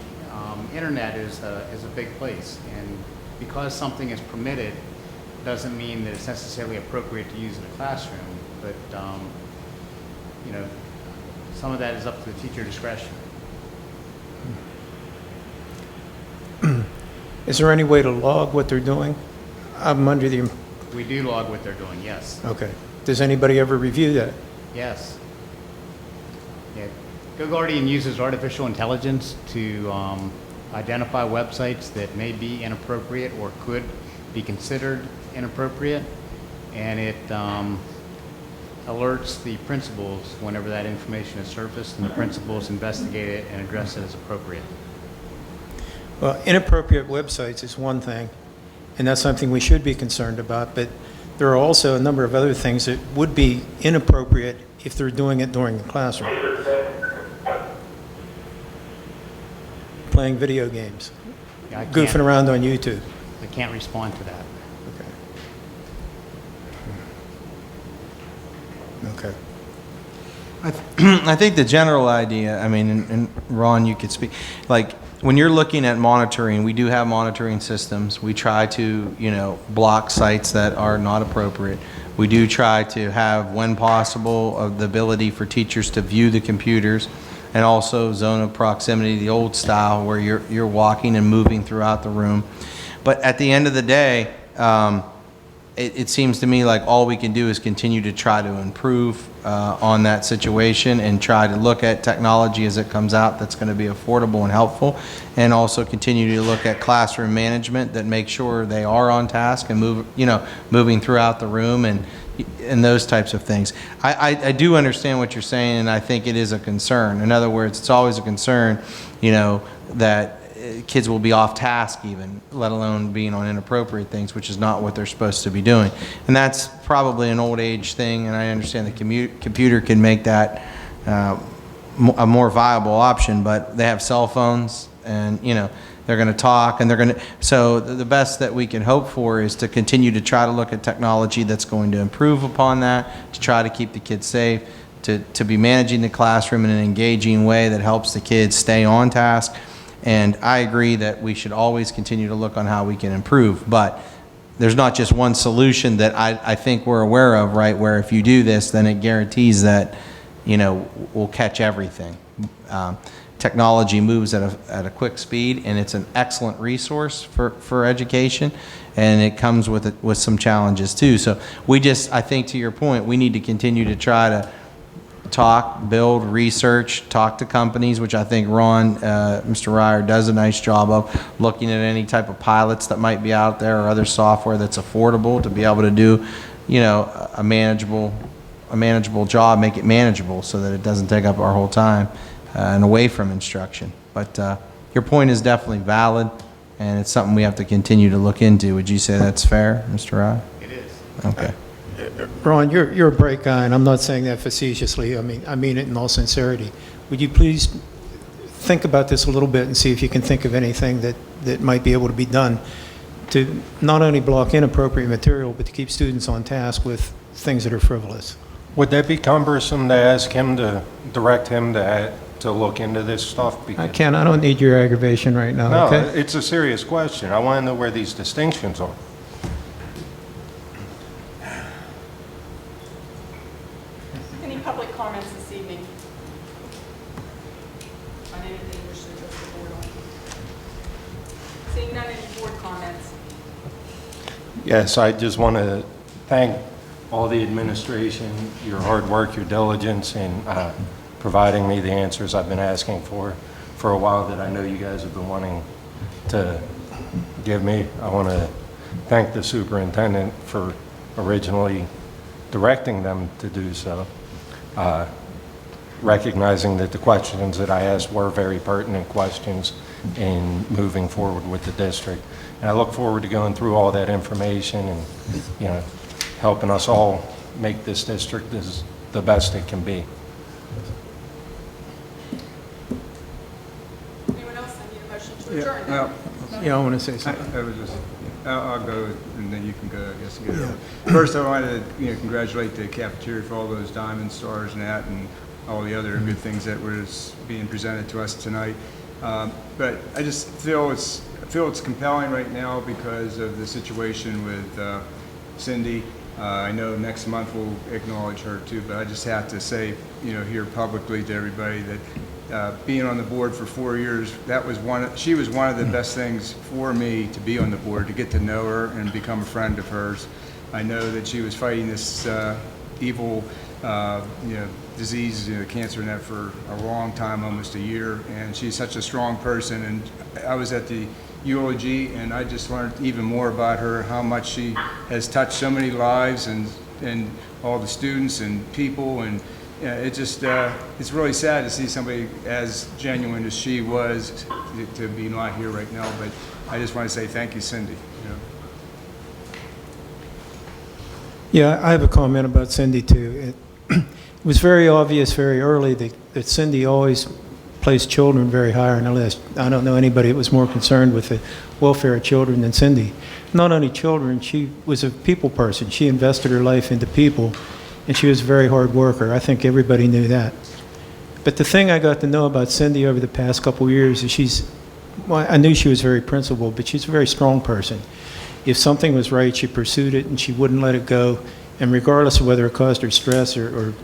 Speaker 12: internet is a big place, and because something is permitted doesn't mean that it's necessarily appropriate to use in a classroom. But you know, some of that is up to the teacher discretion.
Speaker 5: Is there any way to log what they're doing? I'm under the...
Speaker 12: We do log what they're doing, yes.
Speaker 5: Okay. Does anybody ever review that?
Speaker 12: Yes. Yeah. GoGuardian uses artificial intelligence to identify websites that may be inappropriate or could be considered inappropriate, and it alerts the principals whenever that information is surfaced, and the principals investigate it and address it as appropriate.
Speaker 5: Well, inappropriate websites is one thing, and that's something we should be concerned about, but there are also a number of other things that would be inappropriate if they're doing it during the classroom. Playing video games,
Speaker 12: Yeah,
Speaker 5: goofing around on YouTube.
Speaker 12: I can't respond to that.
Speaker 5: Okay.
Speaker 11: I think the general idea, I mean, and Ron, you could speak, like, when you're looking at monitoring, we do have monitoring systems. We try to, you know, block sites that are not appropriate. We do try to have, when possible, the ability for teachers to view the computers, and also zone of proximity, the old style where you're walking and moving throughout the room. But at the end of the day, it seems to me like all we can do is continue to try to improve on that situation and try to look at technology as it comes out that's going to be affordable and helpful, and also continue to look at classroom management that makes sure they are on task and moving throughout the room, and and those types of things. I do understand what you're saying, and I think it is a concern. In other words, it's always a concern, that kids will be off task even, let alone being on inappropriate things, which is not what they're supposed to be doing. And that's probably an old age thing, and I understand the computer can make that a more viable option, but they have cell phones, and they're going to talk, and so the best that we can hope for is to continue to try to look at technology that's going to improve upon that, to try to keep the kids safe, to be managing the classroom in an engaging way that helps the kids stay on task. And I agree that we should always continue to look on how we can improve, but there's not just one solution that I think we're aware of, right, where if you do this, then it guarantees that, we'll catch everything. Technology moves at a quick speed, and it's an excellent resource for education, and it comes with some challenges too. So I think to your point, we need to continue to try to talk, build, research, talk to companies, which I think Ron, Mr. Ryer, does a nice job of, looking at any type of pilots that might be out there or other software that's affordable to be able to do, a manageable job, make it manageable so that it doesn't take up our whole time and away from instruction. But your point is definitely valid, and it's something we have to continue to look into. Would you say that's fair, Mr. Ryer?
Speaker 12: It is.
Speaker 11: Okay.
Speaker 5: Ron, you're a bright guy, and I'm not saying that facetiously. I mean it in all sincerity. Would you please think about this a little bit and see if you can think of anything that might be able to be done to not only block inappropriate material, but to keep students on task with things that are frivolous?
Speaker 8: Would that be cumbersome to ask him to direct him to look into this stuff?
Speaker 5: I don't need your aggravation right now,
Speaker 8: No,
Speaker 5: okay?
Speaker 8: it's a serious question. I want to know where these distinctions are.
Speaker 1: Any public comments this evening on anything you wish to address the board on? Seeing none, any board comments?
Speaker 8: Yes, I just want to thank all the administration, your hard work, your diligence in providing me the answers I've been asking for a while that I know you guys have been wanting to give me. I want to thank the superintendent for originally directing them to do so, recognizing that the questions that I asked were very pertinent questions in moving forward with the district. And I look forward to going through all that information and, helping us all make this district as the best it can be.
Speaker 1: Anyone else? I need a motion to adjourn.
Speaker 5: Yeah, I want to say something.
Speaker 10: I'll go, and then you can go, I guess, and get it over. First, I wanted to, congratulate the cafeteria for all those diamond stars and that, and all the other good things that was being presented to us tonight. But I just feel it's compelling right now because of the situation with Cindy. I know next month we'll acknowledge her too, but I just have to say, here publicly to everybody that being on the board for 4 years, she was one of the best things for me to be on the board, to get to know her and become a friend of hers. I know that she was fighting this evil, disease, cancer and that for a long time, almost a year, and she's such a strong person. And I was at the eulogy, and I just learned even more about her, how much she has touched so many lives and all the students and people, and it just it's really sad to see somebody as genuine as she was to be not here right now. But I just want to say thank you, Cindy.
Speaker 5: Yeah, I have a comment about Cindy too. It was very obvious very early that Cindy always placed children very high on the list. I don't know anybody that was more concerned with the welfare of children than Cindy. Not only children, she was a people person. She invested her life into people, and she was a very hard worker. I think everybody knew that. But the thing I got to know about Cindy over the past couple of years is I knew she was very principled, but she's a very strong person. If something was right, she pursued it, and she wouldn't let it go. And regardless of whether it caused her stress or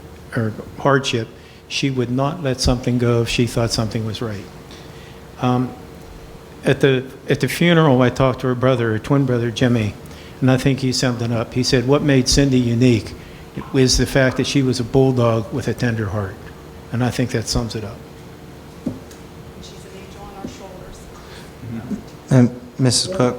Speaker 5: hardship, she would not let something go if she thought something was right. At the funeral, I talked to her twin brother, Jimmy, and I think he summed it up. He said, what made Cindy unique was the fact that she was a bulldog with a tender heart. And I think that sums it up.
Speaker 1: She's an angel on our shoulders.
Speaker 11: And Mrs. Cook?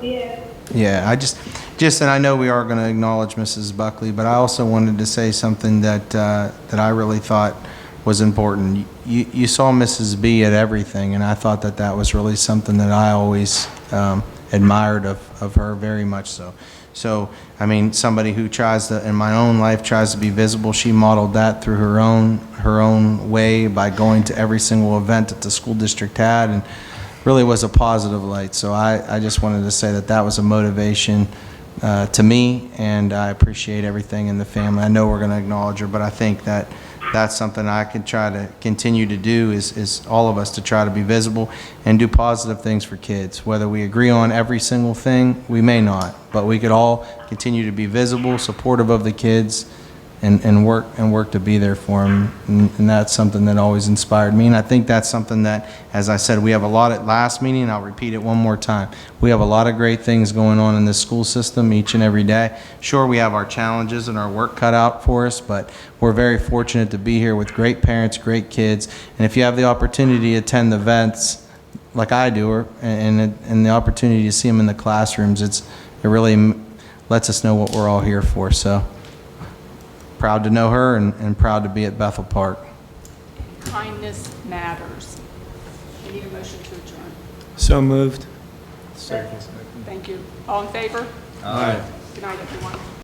Speaker 11: Yeah, and I know we are going to acknowledge Mrs. Buckley, but I also wanted to say something that I really thought was important. You saw Mrs. B at everything, and I thought that was really something that I always admired of her very much so. So, I mean, somebody who tries to, in my own life, tries to be visible, she modeled that through her own way by going to every single event that the school district had, and really was a positive light. So I just wanted to say that was a motivation to me, and I appreciate everything in the family. I know we're going to acknowledge her, but I think that's something I can try to continue to do is all of us to try to be visible and do positive things for kids. Whether we agree on every single thing, we may not, but we could all continue to be visible, supportive of the kids, and work to be there for them. And that's something that always inspired me. And I think that's something that, as I said, we have a lot at last meeting, and I'll repeat it one more time. We have a lot of great things going on in this school system each and every day. Sure, we have our challenges and our work cut out for us, but we're very fortunate to be here with great parents, great kids. And if you have the opportunity to attend the events like I do, and the opportunity to see them in the classrooms, it really lets us know what we're all here for. So proud to know her and proud to be at Bethel Park.
Speaker 1: Kindness matters. We need a motion to adjourn.
Speaker 5: So moved.
Speaker 1: Thank you. All in favor?
Speaker 5: Aye.
Speaker 1: Good night, everyone.